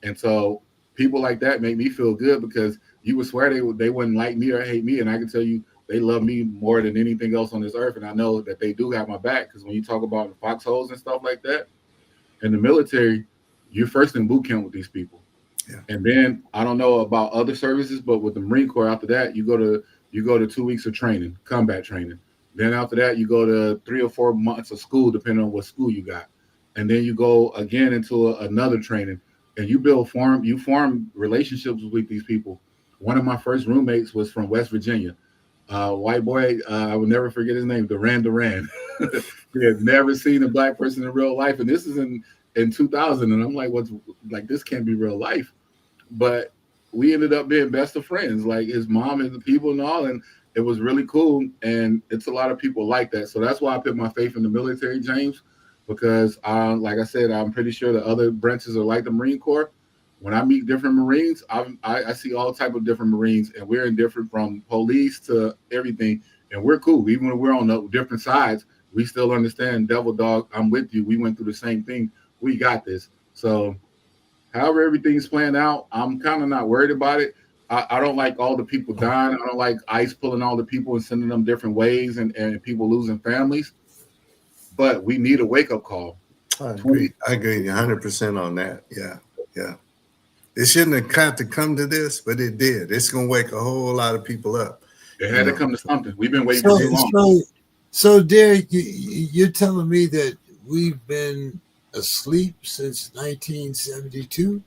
And so people like that make me feel good because you would swear they wouldn't like me or hate me, and I can tell you they love me more than anything else on this earth, and I know that they do have my back because when you talk about foxholes and stuff like that in the military, you're first in boot camp with these people. Yeah. And then I don't know about other services, but with the Marine Corps, after that, you go to 2 weeks of training, combat training. Then after that, you go to 3 or 4 months of school, depending on what school you got. And then you go again into another training, and you form relationships with these people. One of my first roommates was from West Virginia. White boy, I will never forget his name, Duran Duran. He had never seen a black person in real life, and this is in 2000. And I'm like, what's like this can't be real life, but we ended up being best of friends, like his mom and the people and all, and it was really cool. And it's a lot of people like that, so that's why I put my faith in the military, James, because like I said, I'm pretty sure the other branches are like the Marine Corps. When I meet different Marines, I see all type of different Marines, and we're in different from police to everything, and we're cool. Even when we're on the different sides, we still understand. Devil dog, I'm with you. We went through the same thing. We got this. So however everything's playing out, I'm kind of not worried about it. I don't like all the people dying. I don't like ICE pulling all the people and sending them different ways and people losing families. But we need a wake up call. I 20, agree. I agree 100% on that. Yeah. Yeah. It shouldn't have had to come to this, but it did. It's going to wake a whole lot of people up, it you had to know. come to something. We've been waiting for So, too long. so Derek, you're telling me that we've been asleep since 1972?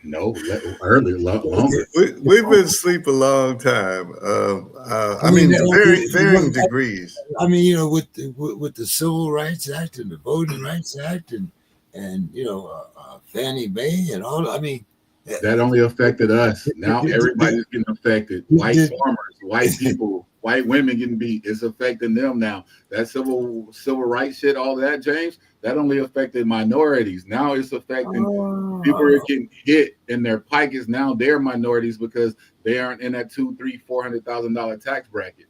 No, earlier, longer. We've been asleep a long time. I I mean, mean, varying degrees. I mean, with the Civil Rights Act and the Voting Rights Act and Fannie Mae and all. I mean, That only affected us. Now did, everybody's getting affected. did, White did, farmers, white people, white women getting beat. It's affecting them now. That civil rights shit, all that, James, that only affected minorities. Now it's affecting people are oh, getting hit in their pike is now they're minorities because they aren't in that two, three, $400,000 tax bracket.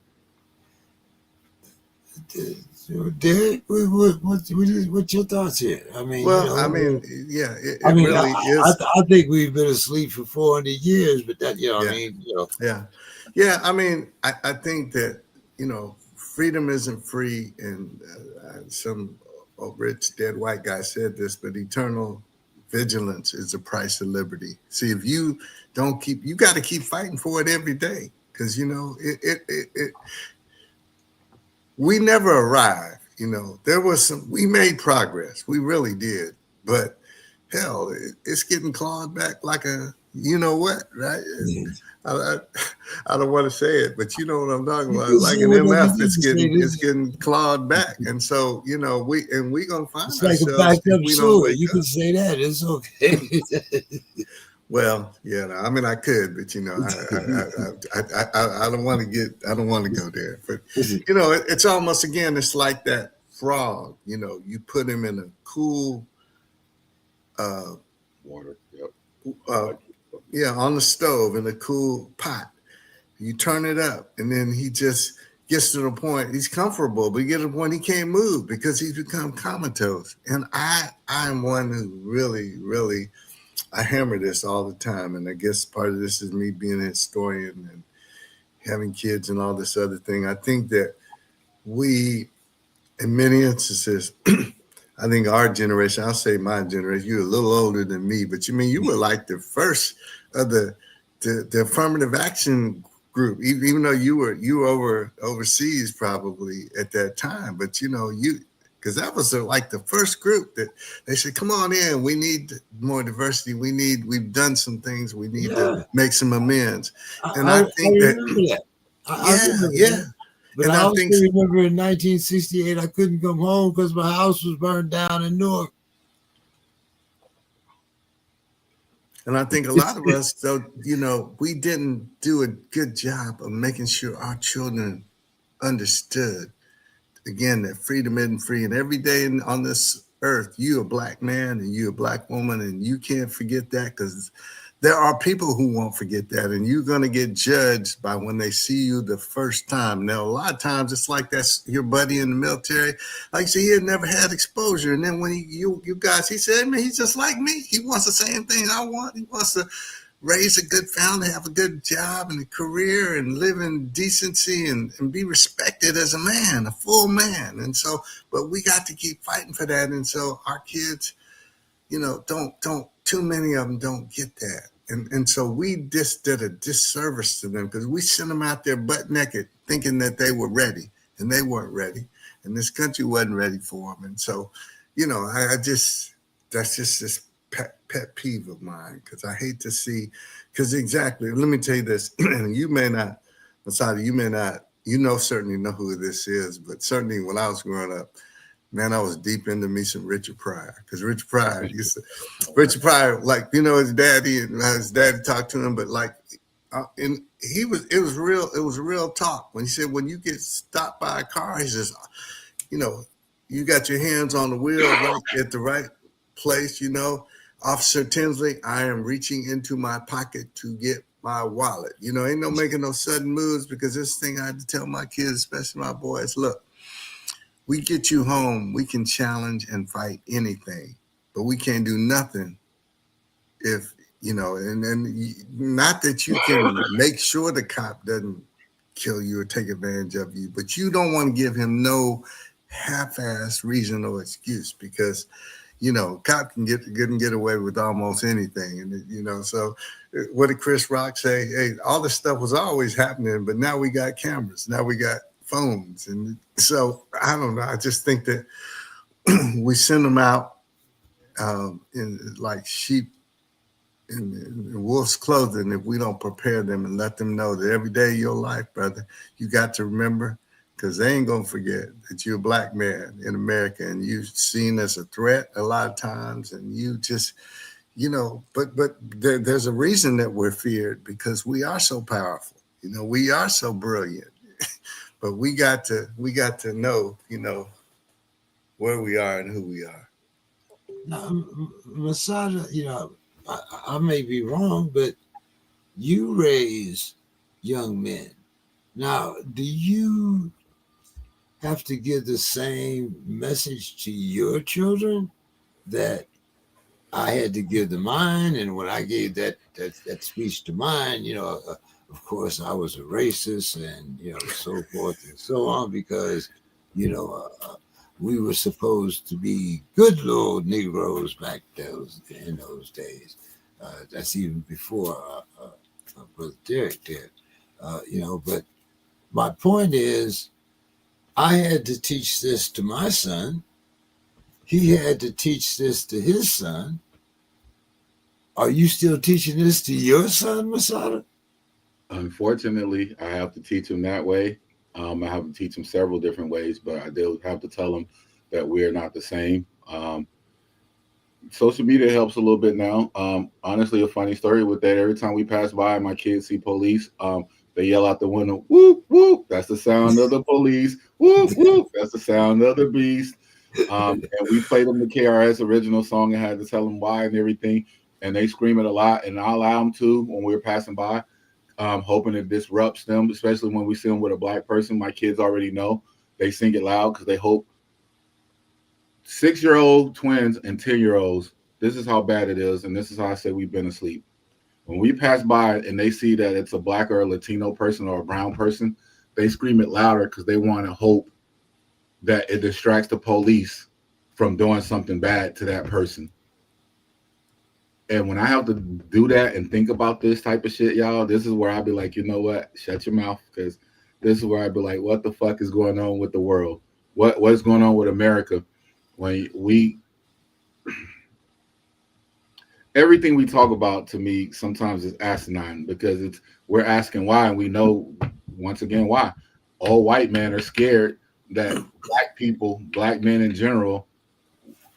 Derek, what's your thoughts here? I mean, Well, I mean, yeah, I it mean, really is. I think we've been asleep for 400 years, but that, I Yeah, mean, yeah, yeah. I mean, I think that, you know, freedom isn't free, and some rich dead white guy said this, but eternal vigilance is the price of liberty. See, if you don't keep, you got to keep fighting for it every day, because you know we never arrived. You know, there was some, we made progress, we really did, but hell, it's getting clawed back like a, you know what, right? I, I, I don't want to say it, but you know what I'm talking You about. can Like say an whatever you MF, need to say. it's getting clawed back, and so you know we gonna find It's like a ourselves backed if up we don't sword. wake You up. can say that. It's okay. Well, yeah, no, I mean I could, but you know I don't want to get, I don't want to go there. But you know it's almost, again, it's like that frog. You know, you put him in a cool uh, Water. Yep. uh, yeah, on the stove in a cool pot. You turn it up, and then he just gets to the point. He's comfortable, but he gets to the point he can't move because he's become comatose. And I'm one who really, really, I hammer this all the time. And I guess part of this is me being a historian and having kids and all this other thing. I think that we, in many instances, I think our generation, I'll say my generation, you're a little older than me, but you mean you were like the first of the affirmative action group, even though you were overseas probably at that time, but you know, you, because that was like the first group that they said, come on in, we need more diversity, we've done some things, we need to Yeah, make some amends. And I I think that, remember that. I yeah, remember yeah. that. But And I I also think, remember in 1968, I couldn't come home because my house was burned down in Newark. And I think a lot of us, though, you know, we didn't do a good job of making sure our children understood, again, that freedom isn't free. And every day on this earth, you a black man and you a black woman, and you can't forget that, because there are people who won't forget that, and you're going to get judged by when they see you the first time. Now, a lot of times it's like that's your buddy in the military. Like, see, he had never had exposure, and then when you guys, he said, man, he's just like me. He wants the same thing I want. He wants to raise a good family, have a good job and a career, and live in decency, and be respected as a man, a full man. And so, but we got to keep fighting for that. And so our kids, you know, don't too many of them don't get that. And so we just did a disservice to them, because we sent them out there butt naked thinking that they were ready, and they weren't ready, and this country wasn't ready for them. And so, you know, I just, that's just this pet peeve of mine, because I hate to see, because exactly, let me tell you this, and you may not, Masada, you may not, you know, certainly know who this is, but certainly when I was growing up, man, I was deep into me some Richard Pryor, because Richard Pryor used to, Richard Pryor, like, you know, his daddy, and his daddy talked to him, but like, and he was, it was real talk when he said, when you get stopped by a car, he says, you know, you got your hands on the wheel right at the right place, you know, Officer Tinsley, I am reaching into my pocket to get my wallet. You know, ain't no making no sudden moves, because this thing I had to tell my kids, especially my boys, look, we get you home, we can challenge and fight anything, but we can't do nothing if, you know, and not that you can make sure the cop doesn't kill you or take advantage of you, but you don't want to give him no half-ass reason or excuse, because you know, cop can get away with almost anything. And, you know, so what did Chris Rock say? Hey, all this stuff was always happening, but now we got cameras, now we got phones. And so I don't know. I just think that we send them out in like sheep in wolf's clothing if we don't prepare them and let them know that every day of your life, brother, you got to remember, because they ain't gonna forget that you're a black man in America, and you're seen as a threat a lot of times, and you just, you know, but there's a reason that we're feared, because we are so powerful. You know, we are so brilliant, but we got to know, you know, where we are and who we are. Now, Masada, you know, I may be wrong, but you raise young men. Now, do you have to give the same message to your children that I had to give to mine? And when I gave that speech to mine, you know, of course, I was a racist, and so forth and so on, because you know we were supposed to be good little Negroes back in those days. That's even before Brother Derek did. But my point is, I had to teach this to my son. He had to teach this to his son. Are you still teaching this to your son, Masada? Unfortunately, I have to teach him that way. I have to teach him several different ways, but I do have to tell him that we are not the same. Social media helps a little bit now. Honestly, a funny story with that. Every time we pass by, my kids see police. They yell out the window, "Whoop whoop!" That's the sound of the police. Whoop whoop! That's the sound of the beast. And we played them the KRS original song and had to tell them why and everything. And they scream it a lot, and I allow them to when we were passing by, hoping it disrupts them, especially when we see them with a black person. My kids already know they sing it loud because they hope 6-year-old twins and 10-year-olds. This is how bad it is, and this is how I say we've been asleep. When we pass by and they see that it's a black or a Latino person or a brown person, they scream it louder because they want to hope that it distracts the police from doing something bad to that person. And when I have to do that and think about this type of shit, y'all, this is where I'll be like, you know what? Shut your mouth, because this is where I'd be like, what the fuck is going on with the world? What's going on with America? When we everything we talk about to me sometimes is asinine because we're asking why, and we know once again why. All white men are scared that black people, black men in general,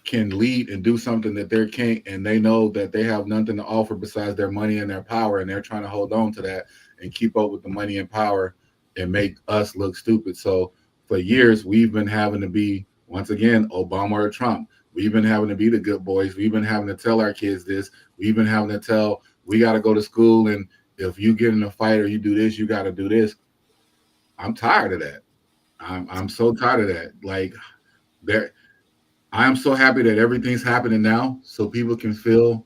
can lead and do something that they can't, and they know that they have nothing to offer besides their money and their power, and they're trying to hold on to that and keep up with the money and power and make us look stupid. So for years we've been having to be, once again, Obama or Trump. We've been having to be the good boys. We've been having to tell our kids this. We've been having to tell, we got to go to school, and if you get in a fight or you do this, you got to do this. I'm tired of that. I'm so tired of that. Like, there, I am so happy that everything's happening now, so people can feel,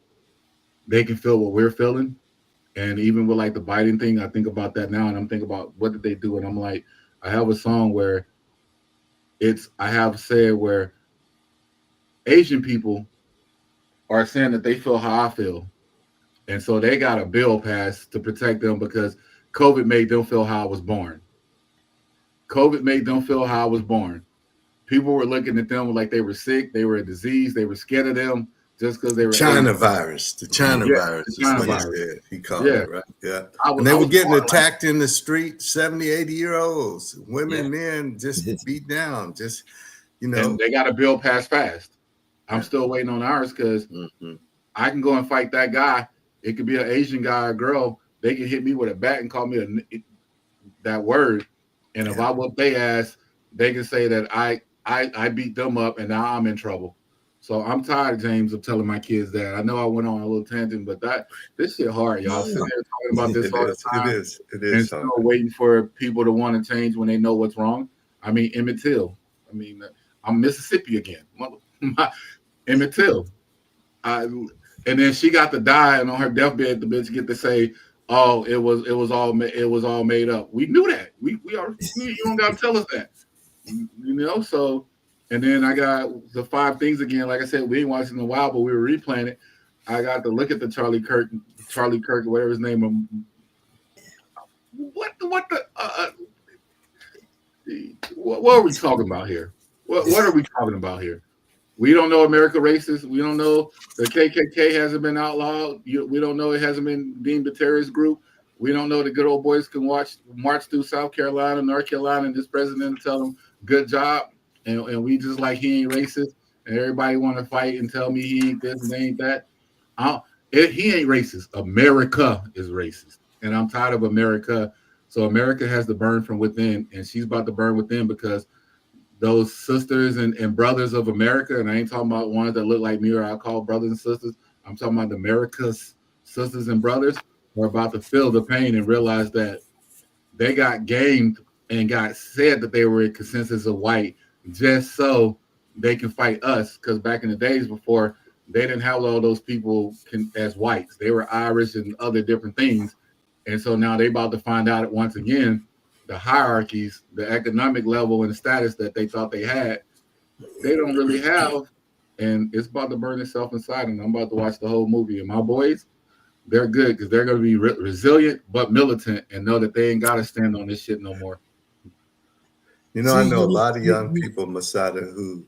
they can feel what we're feeling. And even with like the Biden thing, I think about that now, and I'm thinking about what did they do, and I'm like, I have a song where I have said where Asian people are saying that they feel how I feel, and so they got a bill passed to protect them because COVID made them feel how I was born. COVID made them feel how I was born. People were looking at them like they were sick, they were a disease, they were scared of them just because they were China Asian. virus. The China Yeah, virus the is China what he virus. said. He called Yeah, it, right? Yeah. And I they were was getting born like, attacked in the street, 70, 80-year-olds, Yeah. women, men, just beat down. Just, you and know. they got a bill passed fast. I'm Yeah. still waiting on ours because Mm-hmm. I can go and fight that guy. It could be an Asian guy or girl. They can hit me with a bat and call me that word, and if Yeah. I whoop their ass, they can say that I beat them up and now I'm in trouble. So I'm tired, James, of telling my kids that. I know I went on a little tangent, but this shit hard, y'all. Sitting No. there talking about this It all the is. It time is. It and is still hard. waiting for people to want to change when they know what's wrong. I mean, Emmett Till. I mean, I'm Mississippi again. Emmett Till. I, and then she got to die, and on her deathbed, the bitch get to say, "Oh, it was all made up." We knew that. We are. You don't got to tell us that. You know. So, and then I got the five things again. Like I said, we ain't watched in a while, but we were replaying it. I got to look at the Charlie Kirk, whatever his name. What are we talking about here? What are we talking about here? We don't know America racist. We don't know the KKK hasn't been outlawed. We don't know it hasn't been deemed a terrorist group. We don't know the good old boys can march through South Carolina, North Carolina, and this president tell them good job, and we just like he ain't racist, and everybody want to fight and tell me he ain't this and they ain't that. He ain't racist. America is racist, and I'm tired of America. So America has to burn from within, and she's about to burn within because those sisters and brothers of America, and I ain't talking about ones that look like me or I call brothers and sisters. I'm talking about America's sisters and brothers who are about to feel the pain and realize that they got gamed and got said that they were a consensus of white just so they can fight us. Because back in the days before, they didn't have all those people as whites. They were Irish and other different things. And so now they about to find out once again the hierarchies, the economic level and status that they thought they had, they don't really have. And it's about to burn itself inside. And I'm about to watch the whole movie. And my boys, they're good because they're going to be resilient but militant and know that they ain't got to stand on this shit no more. You know, I know a lot of young people, Masada, who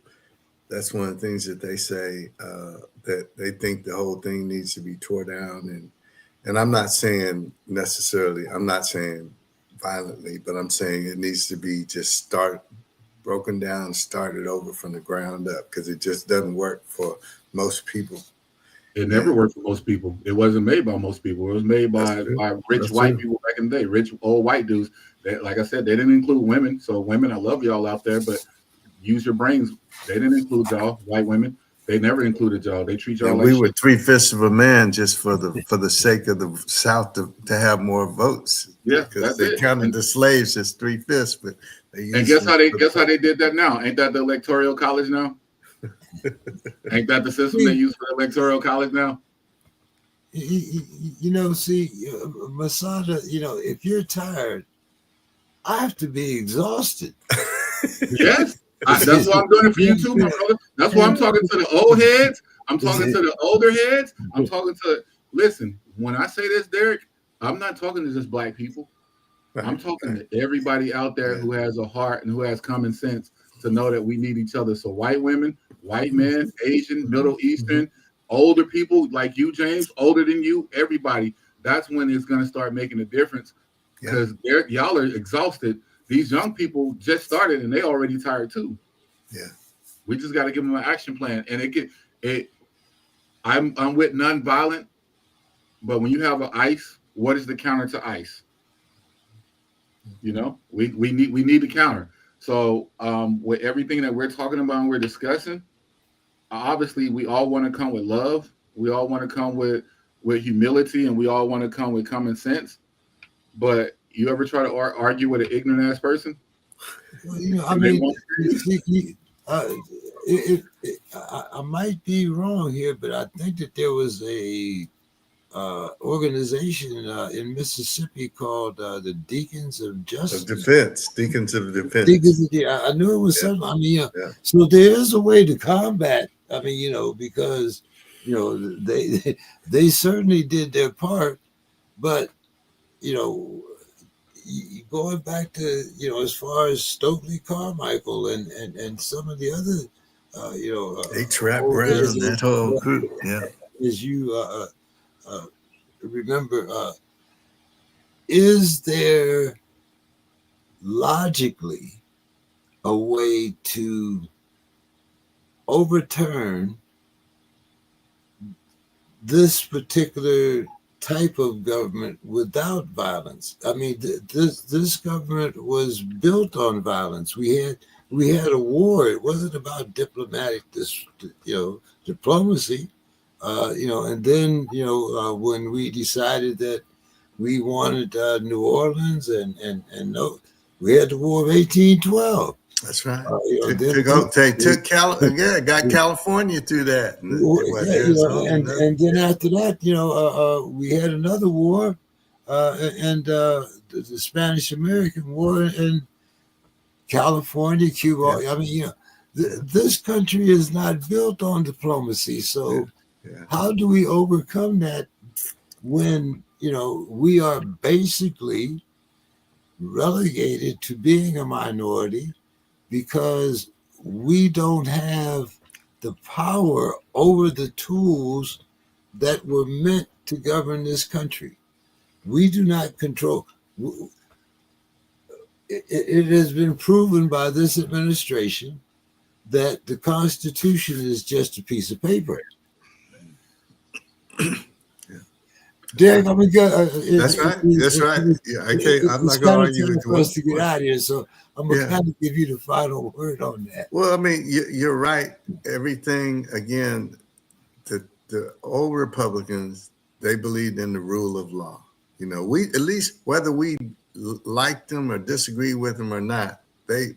that's one of the things that they say, that they think the whole thing needs to be tore down. And I'm not saying necessarily, I'm not saying violently, but I'm saying it needs to be just broken down, started over from the ground up, because it just doesn't work for most people. It never worked for most people. It wasn't made by most people. It was made by rich white people back in the day, rich old white dudes. That, like I said, they didn't include women. So women, I love y'all out there, but use your brains. They didn't include y'all, white women. They never included y'all. They treat y'all like we shit. were 3/5 of a man just for the sake of the South to have more votes. Yeah, because they counted the slaves as 3/5, but and guess how they did that now? Ain't that the electoral college now? Ain't that the system they use for the electoral college now? You know, see, Masada, you know, if you're tired, I have to be exhausted. Yes. That's why I'm doing it for you too, my brother. That's why I'm talking to the old heads. I'm talking to the older heads. I'm talking to, listen, when I say this, Derek, I'm not talking to just black people. I'm talking to everybody out there who has a heart and who has common sense to know that we need each other. So white women, white men, Asian, Middle Eastern, older people like you, James, older than you, everybody. That's when it's going to start making a difference, because y'all are exhausted. These young people just started and they already tired too. Yeah. We just got to give them an action plan. And I'm with nonviolent, but when you have an ICE, what is the counter to ICE? You know, we need the counter. So with everything that we're talking about and we're discussing, obviously we all want to come with love. We all want to come with humility, and we all want to come with common sense. But you ever try to argue with an ignorant ass person? Well, you know, I mean, I might be wrong here, but I think that there was a organization in Mississippi called the Deacons of Justice. Deacons of Defense. I knew it was something. I mean, so there is a way to combat. I mean, you know, because you know they certainly did their part, but you know, going back to, you know, as far as Stokely Carmichael and some of the other, you know, Trap Brown, that whole group, as you remember, is there logically a way to overturn this particular type of government without violence? I mean, this government was built on violence. We had a war. It wasn't about diplomatic, diplomacy. You know, and then, you know, when we decided that we wanted New Orleans and no, we had the War of 1812. That's right. Got California through that. And then after that, you know, we had another war, and the Spanish American War in California, Cuba. I mean, you know, this country is not built on diplomacy. So how do we overcome that when, you know, we are basically relegated to being a minority because we don't have the power over the tools that were meant to govern this country? We do not control. It has been proven by this administration that the Constitution is just a piece of paper. Derek, I mean, that's right. Yeah, I'm not going to argue with you. Us to get out of here, so I'm going to kind of give you the final word on that. Well, I mean, you're right. Everything, again, the old Republicans, they believed in the rule of law. You know, we, at least whether we liked them or disagree with them or not, they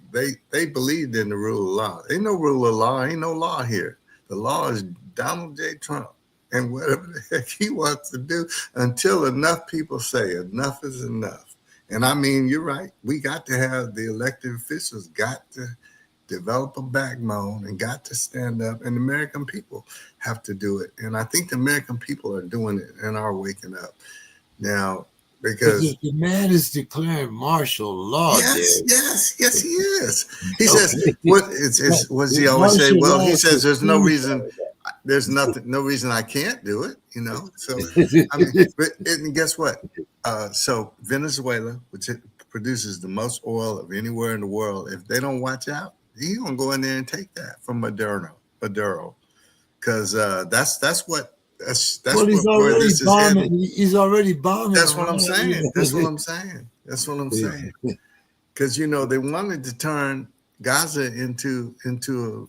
believed in the rule of law. Ain't no rule of law. Ain't no law here. The law is Donald J. Trump. and whatever the heck he wants to do until enough people say enough is enough. And I mean, you're right. We got to have the elected officials got to develop a backbone and got to stand up, and the American people have to do it. And I think the American people are doing it and are waking up now But because the man is declaring martial law yes, there. yes, yes, he is. He says, Okay. what it's what does he always say? Martial Well, he law says to there's no reason, suicide. there's nothing, no reason I can't do it, So, I mean, but and guess what? So Venezuela, which it produces the most oil of anywhere in the world, if they don't watch out, he's gonna go in there and take that from Maduro, because that's what Well, that's he's what where already this is headed. bombing. He's already bombing That's what I'm Iran. saying. That's what I'm saying. That's what I'm saying. Because they wanted to turn Gaza into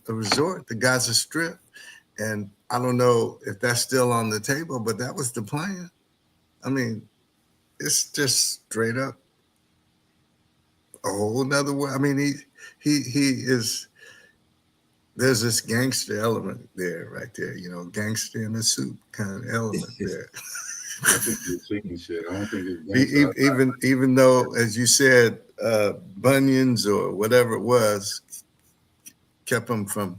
a resort, the Gaza Strip, and I don't know if that's still on the table, but that was the plan. I mean, it's just straight up a whole nother way. I mean, he is. There's this gangster element there, right there. Gangster in the soup kind of element there. I think you're chicken shit. I don't think it's gangster. Even though, as you said, Bunions or whatever it was kept him from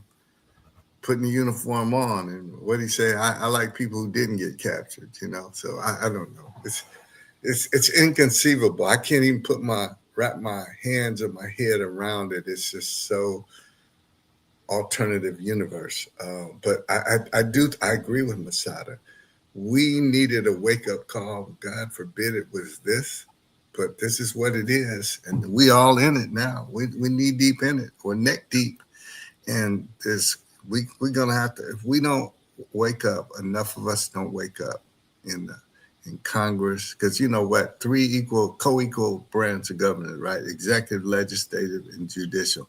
putting the uniform on. And what he say, I like people who didn't get captured. So I don't know. It's inconceivable. I can't even wrap my hands or my head around it. It's just so alternative universe. But I agree with Masada. We needed a wake up call. God forbid it was this, but this is what it is, and we all in it now. We knee deep in it. We're neck deep, and we're gonna have to. If we don't wake up, enough of us don't wake up in Congress, because you know what? Three co-equal branch of government, right? Executive, legislative, and judicial.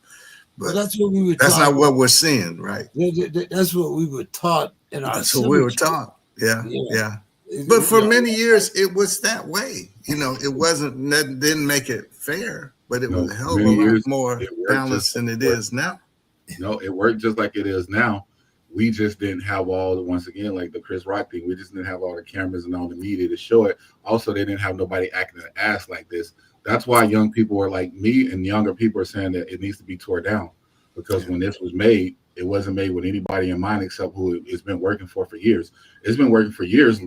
Well, But that's what we were that's taught. not what we're seeing, right? That's what we were taught in our That's what we were cemetery. taught. Yeah, Yeah. yeah. But for many years, it was that way. It wasn't. That didn't make it fair, but it was a hell of a Many lot years more it worked just balanced than it is now. No, it worked just like it is now. We just didn't have all the once again like the Chris Rock thing. We just didn't have all the cameras and all the media to show it. Also, they didn't have nobody acting an ass like this. That's why young people are like me and younger people are saying that it needs to be tore down because when this was made, it wasn't made with anybody in mind except who it's been working for years. It's been working for years,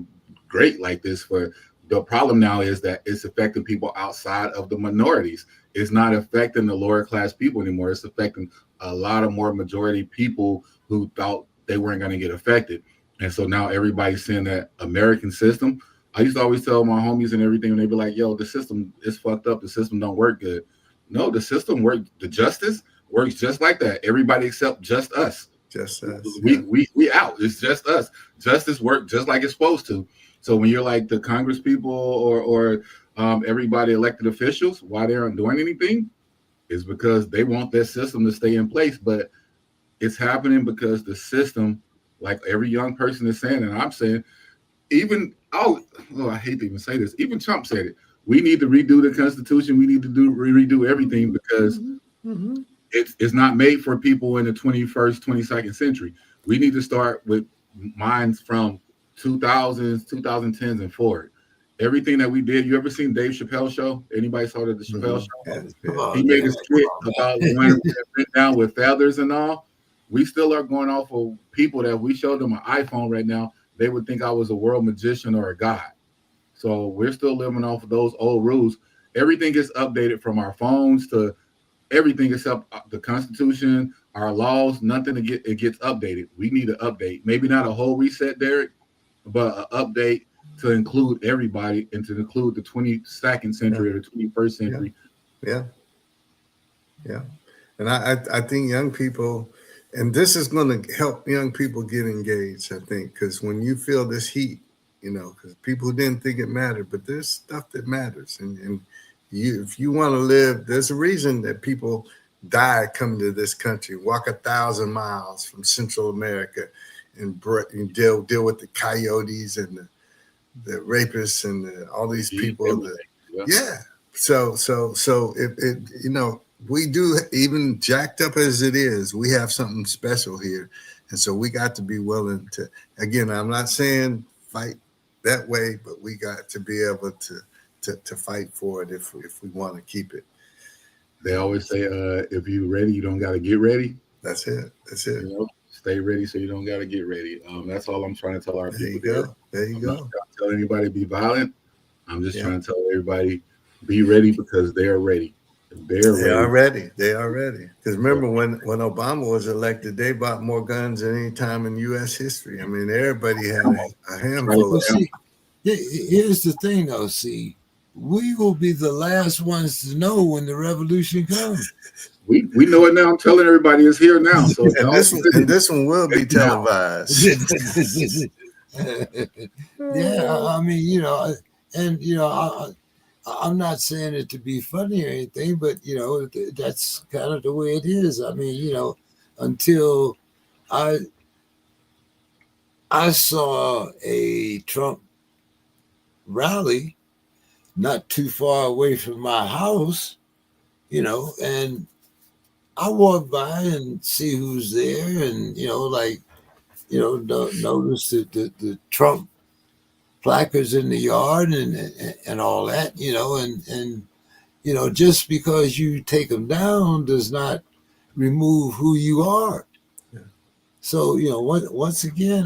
great like this. For the problem now is that it's affecting people outside of the minorities. It's not affecting the lower class people anymore. It's affecting a lot of more majority people who thought they weren't going to get affected. And so now everybody's saying that American system. I used to always tell my homies and everything, and they'd be like, yo, the system is fucked up. The system don't work good. No, the system works. The justice works just like that. Everybody except just us. Just us. We out. It's just us. Justice work just like it's supposed to. So when you're like the Congress people or everybody elected officials, why they aren't doing anything is because they want that system to stay in place. But it's happening because the system, like every young person is saying, and I'm saying, even I hate to even say this. Even Trump said it. We need to redo the Constitution. We need to redo everything because it's not made for people in the 21st, 22nd century. We need to start with minds from 2000s, 2010s, and forward. Everything that we did. You ever seen Dave Chappelle show? Anybody saw the Chappelle show? Yeah. He made a skit about when went down with feathers and all. We still are going off of people that we showed them an iPhone right now. They would think I was a world magician or a god. So we're still living off of those old rules. Everything gets updated from our phones to everything except the Constitution, our laws. Nothing it gets updated. We need an update. Maybe not a whole reset, Derek, but an update to include everybody and to include the 22nd century or the 21st century. Yeah. And I think young people, and this is going to help young people get engaged, I think, because when you feel this heat, because people didn't think it mattered, but there's stuff that matters. And if you want to live, there's a reason that people die coming to this country, walk 1,000 miles from Central America and deal with the coyotes and the rapists and all these people. So it we do, even jacked up as it is, we have something special here. And so we got to be willing to, again, I'm not saying fight that way, but we got to be able to fight for it if we want to keep it. They always say, if you're ready, you don't got to get ready. That's it. That's it. You know, stay ready so you don't got to get ready. That's all I'm trying to tell our There you people there. go. There you I'm not go. trying to tell anybody to be violent. I'm just Yeah. trying to tell everybody be ready because they're ready. They're They are ready. ready. They are ready. Because remember when Obama was elected, they bought more guns than any time in U.S. history. I mean, everybody had a Right handful Well, of them. now, see, here's the thing, though. See, we will be the last ones to know when the revolution comes. we know it now. I'm telling everybody it's here now. So if And y'all this one will be it's now. televised. Yeah, I mean, and I'm not saying it to be funny or anything, but that's kind of the way it is. I mean, until I I saw a Trump rally not too far away from my house, and I walk by and see who's there, and like notice the Trump placards in the yard and all that, and just because you take them down does not remove who you are. Yeah. So once again,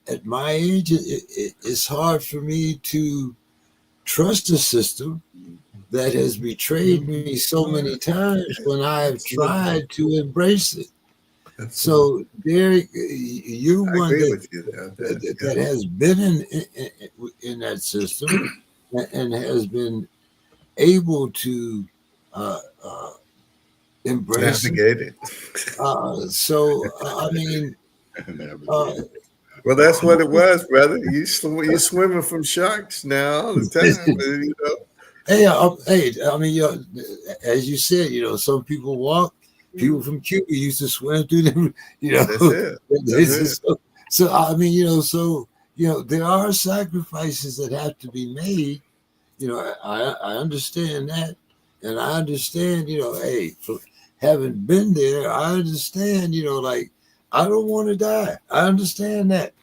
at my age, it's hard for me to trust a system that has betrayed me so many times when I have Absolutely. tried to embrace it. Absolutely. So, Derek, you're I one agree that with you there. that has been in that system and has been able to uh, uh, embrace it. Navigate it. I mean, uh, Navigated. Well, that's what it was, brother. You swimming from sharks now all the time, hey, I mean, as you said, some people walk. People from Cuba used to swim through them, That's it. That's it. so I mean, there are sacrifices that have to be made. I understand that, and I understand, hey, for having been there, I understand, like I don't want to die. I understand that,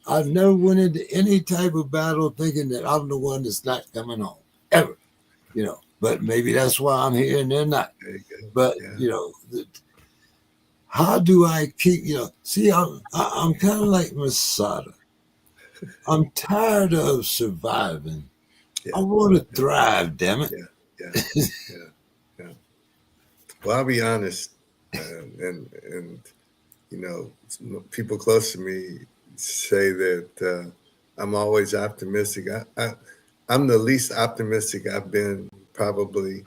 I've never went into any type of battle thinking that I'm the one that's not coming home ever, But maybe that's why I'm here and they're not. There you go. But Yeah. how do I keep? See, I'm kind of like Masada. I'm tired of surviving. Yeah. I want to thrive. Damn it. Yeah. Yeah. Yeah. Yeah. Well, I'll be honest, and people close to me say that I'm always optimistic. I'm the least optimistic I've been probably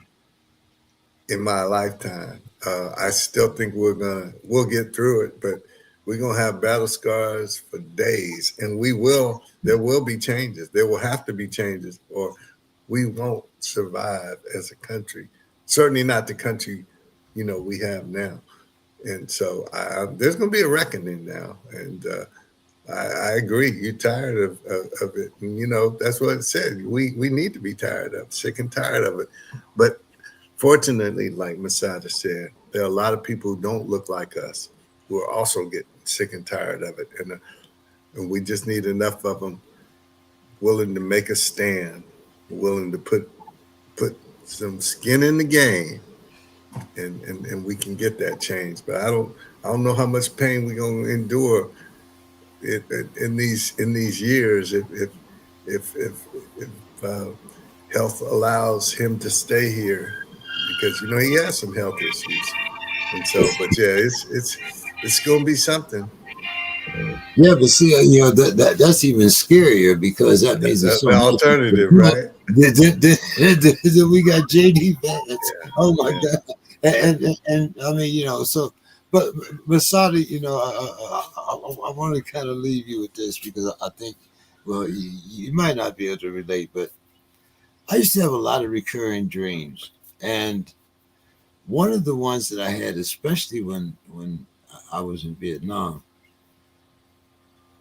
in my lifetime. I still think we'll get through it, but we're gonna have battle scars for days, and there will be changes. There will have to be changes, or we won't survive as a country. Certainly not the country we have now. And so there's going to be a reckoning now. And I agree. You're tired of it. And, that's what it said. We need to be tired of, sick and tired of it. But fortunately, like Masada said, there are a lot of people who don't look like us who are also getting sick and tired of it. And we just need enough of them willing to make a stand, willing to put some skin in the game, and we can get that change. But I don't know how much pain we're gonna endure in these years if health allows him to stay here, because he has some health issues. And so, but yeah, it's gonna be something. Yeah, but see, that's even scarier because that means there's The so much we can alternative, do. right? Then we got JD Vance. Yeah, Oh my yeah, God! yeah. And I mean, so, but Masada, I want to kind of leave you with this because I think, well, you might not be able to relate, but I used to have a lot of recurring dreams, and one of the ones that I had, especially when I was in Vietnam,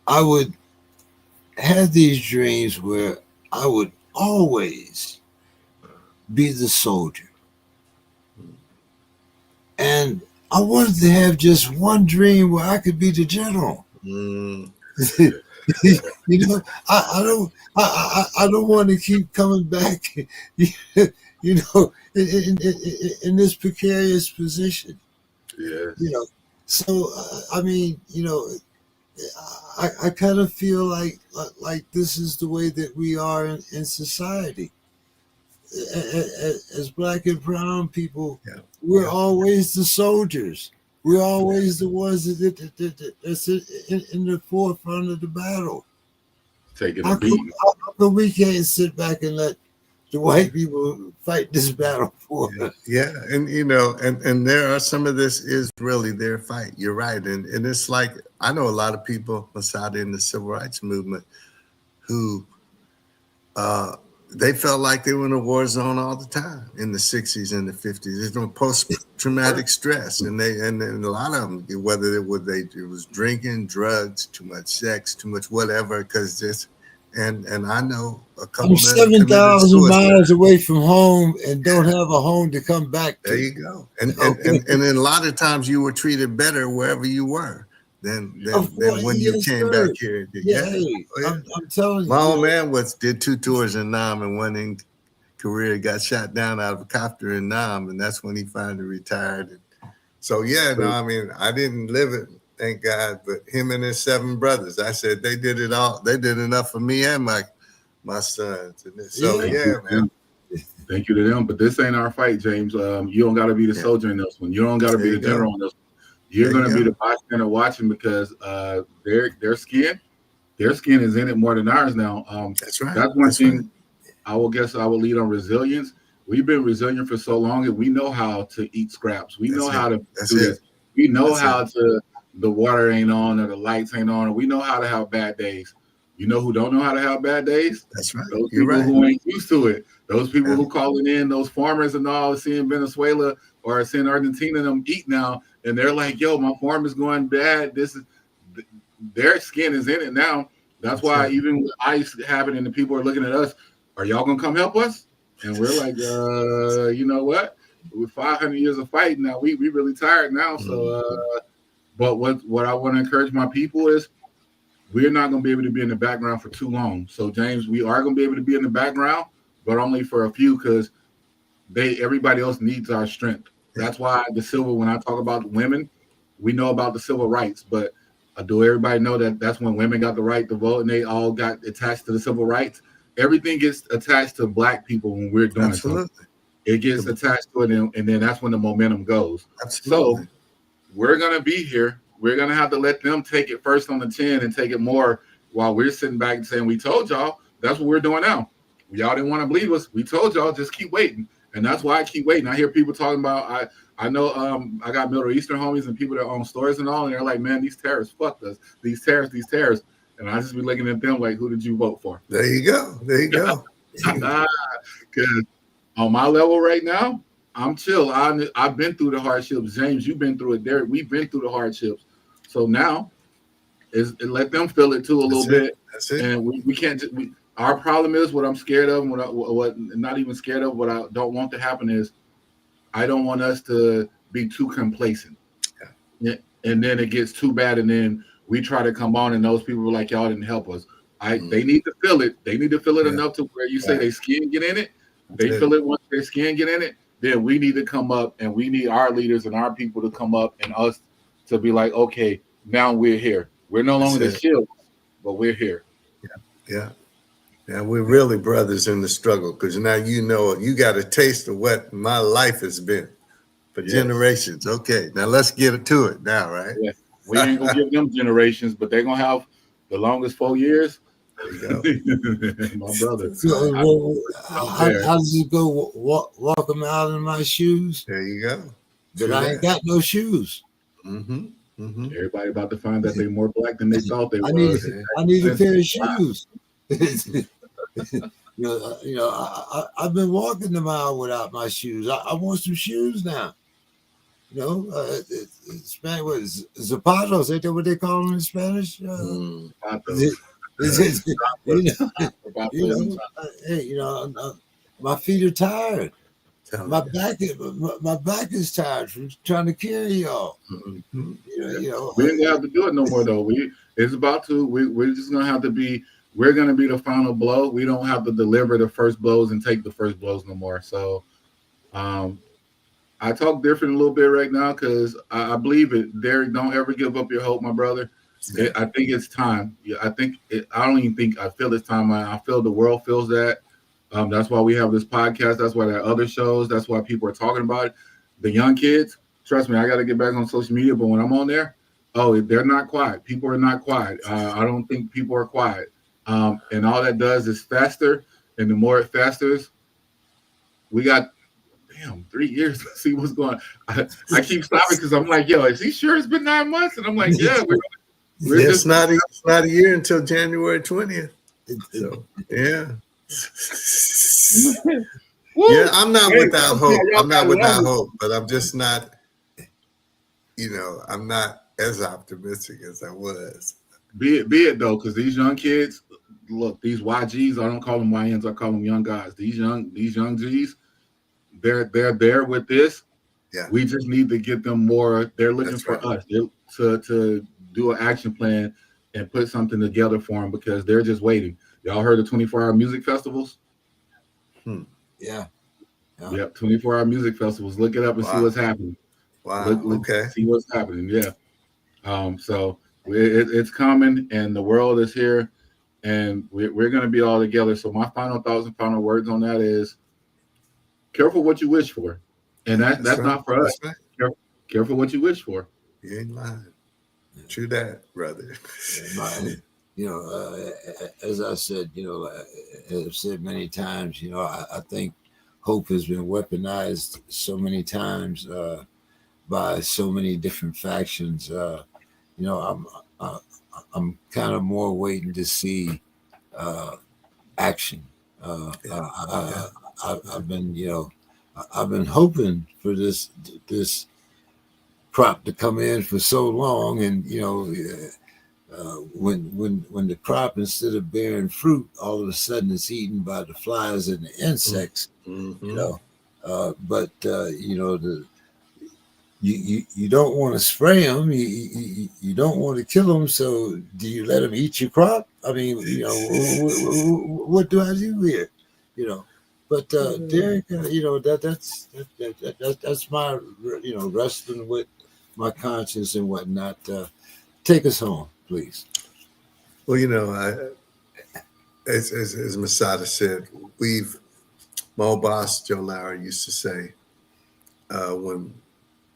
I would have these dreams where I would always be the soldier. And I wanted to have just one dream where I could be the general. Mm, You know, I don't want to keep coming back, you know, in this precarious position. You Yes. know, so I mean, I kind of feel like this is the way that we are in society. As black and brown people, yeah, we're yeah, always the soldiers. We're yeah. always the ones that's in the forefront of the battle. Taking a How come, beating. how come we can't sit back and let the white people fight this battle for Yeah, us? yeah, and and there are some of this is really their fight. You're right, and it's like I know a lot of people aside in the civil rights movement who uh, they felt like they were in a war zone all the time in the '60s and the '50s. There's no post traumatic stress, and a lot of them, whether it was drinking, drugs, too much sex, too much whatever, because just and I know a I'm couple that seven committed thousand suicide. miles away from home and don't have a home to come back There to. you go. And and Okay, and and then a lot of times you were treated better wherever you were than of than course, than when you yes, came back sir. here. Yeah, Yeah. hey, Oh yeah. I'm telling My you, old man was did 2 tours in Nam and one in Korea, got shot down out of a copter in Nam, and that's when he finally retired. And so yeah, no, So, I mean I didn't live it, thank God, but him and his 7 brothers, I said they did it all. They did enough for me and my sons. And so yeah, thank you yeah, to man. them. Thank you to them. But this ain't our fight, James. You don't got to be the Yeah. soldier in this one. You don't got to There be you the go. general in this one. You're There going you to be the go. bystander watching because their skin is in it more than ours now. That's right. That's one That's right. thing I will lead on resilience. We've been resilient for so long, and we know how to eat scraps. We know That's it. how to That's do it. this. We know That's it. how to the water ain't on or the lights ain't on, or we know how to have bad days. You know who don't know how to have bad days? That's right. Those You're people right. who ain't used to it. Those people Yeah, who calling in, those farmers and all, seeing Venezuela or seeing Argentina and them eat now, and they're like, "Yo, my farm is going bad. This is their skin is in it now." That's that's why it. even with ice happening, and the people are looking at us, are y'all gonna come help us? And we're like, you know what? With 500 years of fighting now, we really tired now. So, Mhm. but what I want to encourage my people is we're not going to be able to be in the background for too long. So, James, we are going to be able to be in the background, but only for a few because everybody else needs our strength. Yeah, That's why the civil when I talk about women, we know about the civil rights, but do everybody know that that's when women got the right to vote and they all got attached to the civil rights? Everything gets attached to black people when we're doing something. absolutely. It gets The- attached to it, and then that's when the momentum goes. So Absolutely. we're gonna be here. We're gonna have to let them take it first on the chin and take it more while we're sitting back and saying, "We told y'all." That's what we're doing now. Y'all didn't want to believe us. We told y'all. Just keep waiting, and that's why I keep waiting. I hear people talking about. I know. I got Middle Eastern homies and people that own stores and all, and they're like, "Man, these tariffs fucked us. These tariffs, these tariffs." And I just be looking at them like, "Who did you vote for?" There you go. There you go. Because on my level right now, I'm chill. I've been through the hardships. James, you've been through it. Derek, we've been through the hardships. So now is let them feel it too a little That's it. bit. That's it. And we can't just our problem is what I'm scared of, what not even scared of, what I don't want to happen is I don't want us to be too complacent. Yeah. Yeah, and then it gets too bad, and then we try to come on, and those people are like, "Y'all didn't help us." They Mm. need to feel it. They need to feel it Yeah. enough to where you say Right. they skin get in it. That's They it. feel it once their skin get in it. Then we need to come up, and we need our leaders and our people to come up, and us to be like, "Okay, now we're here. We're no That's longer the it. shield, but we're here." Yeah. Yeah. We're really brothers in the struggle because now you know you got a taste of what my life has been for Yes, generations. Okay. Now let's get to it now, right? yeah. We ain't gonna give them generations, but they're gonna have the longest 4 years. There you go. My brother, That's right. I out there. how does it go? Walk them out in my shoes, There you go. but True I ain't that. got no shoes. Mm-hmm. Mm-hmm. Everybody about to find that they're more black than they thought they I need was. I need a Since pair of shoes. I've been walking the mile without my shoes. I want some shoes now. Spanish, what is zapatos? Ain't that what they call them in Spanish? Mm. Is Patos, it, is it, you know, Patos and hey, my feet are tired. Tell My me. back is tired from trying to carry y'all. Mm-hmm. Yeah. We ain't gonna have to do it no more though. It's about to. We're just gonna have to be. We're gonna be the final blow. We don't have to deliver the first blows and take the first blows no more. So, um, I talk different a little bit right now because I believe it. Derek, don't ever give up your hope, my brother. Yeah. I think it's time. Yeah, I don't even think I feel it's time. I feel the world feels that. That's why we have this podcast. That's why there are other shows. That's why people are talking about it. The young kids, trust me, I got to get back on social media. But when I'm on there, oh, they're not quiet. People are not quiet. I don't think people are quiet. And all that does is faster. And the more it fasters, we got 3 years to see what's going on. I keep stopping because I'm like, yo, is he sure it's been 9 months? And I'm like, yeah, we're It's just not a year until January 20th. So yeah. Yeah, woo. I'm not Hey, without yeah, hope. y'all I'm got not without levels. hope, but I'm just not, I'm not as optimistic as I was. Be it though, because these young kids, look, these YGs, I don't call them YNs, I call them young guys. These young G's, they're there with this. Yeah, We just need to get them more. They're looking that's right. for us to do an action plan and put something together for them because they're just waiting. Y'all heard of 24-hour music festivals? Hmm. Yeah. Yeah. Yep, 24-hour music festivals. Look it up and see Wow. what's happening. Wow. Okay. See what's happening. Yeah. So it's coming, and the world is here, and we're going to be all together. So my final thoughts and final words on that is: careful what you wish for, and That's that's right. not for us. That's right. Careful what you wish for. You ain't lying. True that, brother. My, as I said, as I've said many times, I think hope has been weaponized so many times by so many different factions. You know, I'm uh, I'm kind of more waiting to see uh, action. Uh, Yeah. uh, Yeah. I, I've been, I've been hoping for this crop to come in for so long, and when the crop, instead of bearing fruit, all of a sudden it's eaten by the flies and the insects. You Mm-hmm. know, but you don't want to spray them. You don't want to kill them. So do you let them eat your crop? I mean, what do I do here? You know. But Derek, that's my wrestling with my conscience and whatnot. Take us home, please. Well, as Masada said, my old boss, Joe Lowry, used to say, when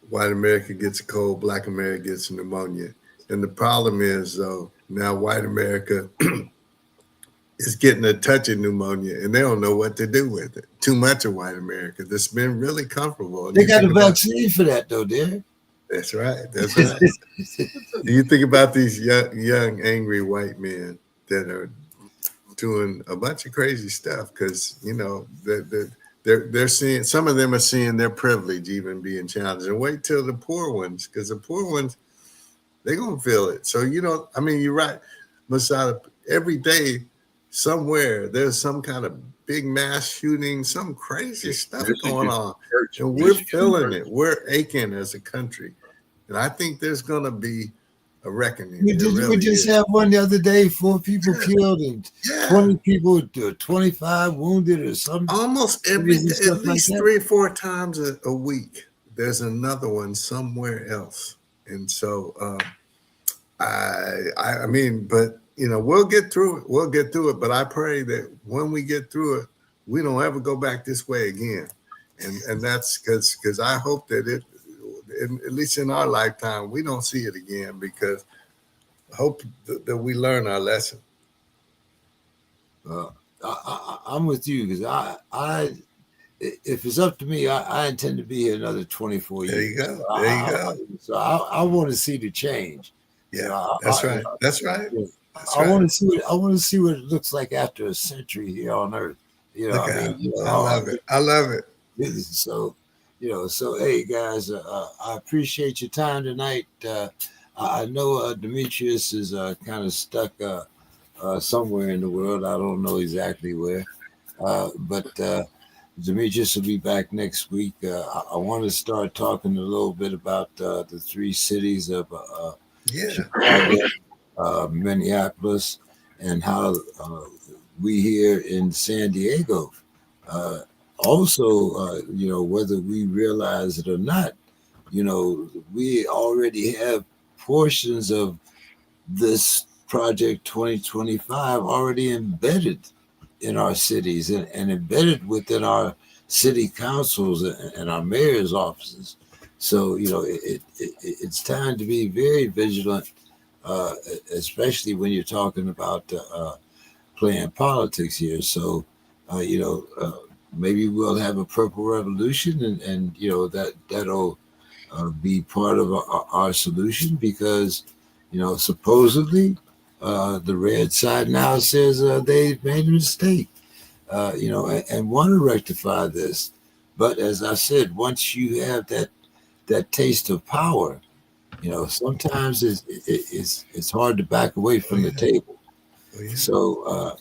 white America gets a cold, black America gets pneumonia. And the problem is, though, now white America is getting a touch of pneumonia and they don't know what to do with it. Too much of white America that's been really comfortable. And They you got think a about vaccine for that, though, Derek. that's right. That's right. You think about these young, angry white men that are doing a bunch of crazy stuff because they're seeing, some of them are seeing their privilege even being challenged. And wait till the poor ones, because the poor ones, they're gonna feel it. So I mean, you're right, Masada. Every day, somewhere there's some kind of big mass shooting, some crazy stuff going Michigan on, church, and we're Michigan feeling church. it. We're aching as a country, and I think there's gonna be a reckoning. We There just we really just is. had one the other day, 4 people Yeah, killed and yeah. 20 people, 25 wounded, or some Almost every crazy day, at stuff like least that. 3 or 4 times a week, there's another one somewhere else. And so I mean, but we'll get through it. We'll get through it. But I pray that when we get through it, we don't ever go back this way again. And that's because I hope that at least in our lifetime, we don't see it again, because I hope that we learn our lesson. Uh, I'm with you because if it's up to me, I intend to be here another 24 There you years. go. There you go. I want to see the change. You Yeah, know, that's right. That's right. you know, That's I right. want to see what it looks like after a century here on Earth. Look I mean, out. I love it. I love it. so so hey guys, I appreciate your time tonight. I know Demetrius is kind of stuck somewhere in the world. I don't know exactly where, but Demetrius will be back next week. I want to start talking a little bit about the three cities of Yeah. Chicago, Minneapolis, and how we here in San Diego, uh, also, whether we realize it or not, we already have portions of this project 2025 already embedded in our cities and embedded within our city councils and our mayor's offices. So, it's time to be very vigilant, uh, especially when you're talking about playing politics here. So, maybe we'll have a purple revolution, and that'll be part of our solution because, supposedly the red side now says they've made a mistake, and want to rectify this. But as I said, once you have that taste of power, sometimes it's hard to back away Oh from the yeah. table. Oh yeah. So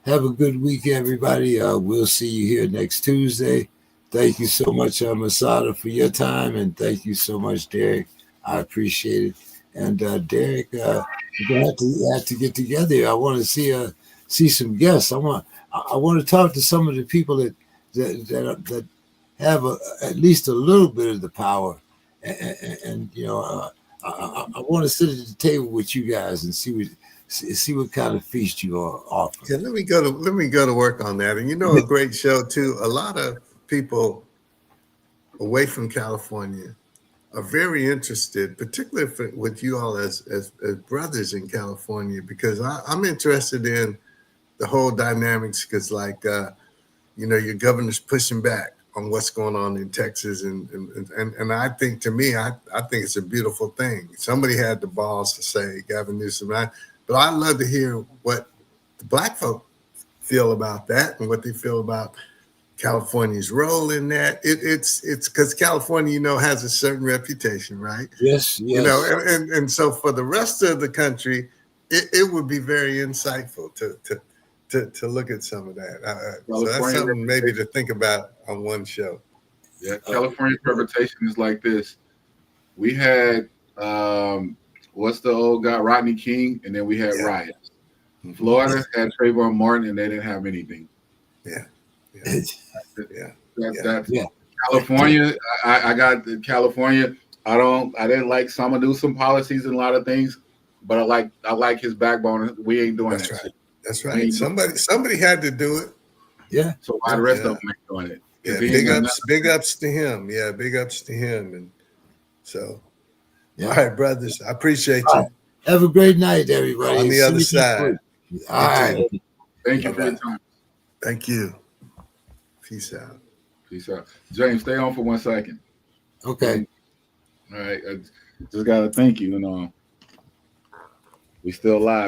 have a good week, everybody. We'll see you here next Tuesday. Thank you so much, Masada, for your time, and thank you so much, Derek. I appreciate it. And Derek, we're gonna have to get together. I want to see some guests. I want to talk to some of the people that have at least a little bit of the power, and I want to sit at the table with you guys and see what kind of feast you are offering. Yeah, let me go to work on that. And a great show too. A lot of people away from California are very interested, particularly with you all as brothers in California, because I'm interested in the whole dynamics. Because your governor's pushing back on what's going on in Texas, and I think, to me, I think it's a beautiful thing. Somebody had the balls to say, Gavin Newsom, but I'd love to hear what the black folk feel about that and what they feel about California's role in that. It's because California, has a certain reputation, right? Yes, You know, yes. and so for the rest of the country, it would be very insightful to look at some of that. So that's California something maybe to reputation. think about on one show. Yeah, Uh, California's reputation is like this. We had what's the old guy, Rodney King, and then we had Yeah. riots. Mhm. Florida had Trayvon Martin, and they didn't have anything. Yeah. Yeah. Yeah. Yeah. That's yeah. California. I got the California. I didn't like some of some policies and a lot of things, but I like his backbone. We ain't doing That's that right. shit. That's We right. ain't doing Somebody had to do it. Yeah. so why Yeah. the rest Yeah. of them ain't doing it? Because Yeah. he ain't Big got ups. nothing. Big ups to him. Yeah. Big ups to him. And so, all Yeah. right, brothers. I appreciate All you. right. Have a great night, everybody. On And the see other you next side. week. All You too. right. Thank Bye you for your bye. time. Thank you. Peace out. Peace out, James. Stay on for 1 second. Okay. All right, I just gotta thank you. We still live.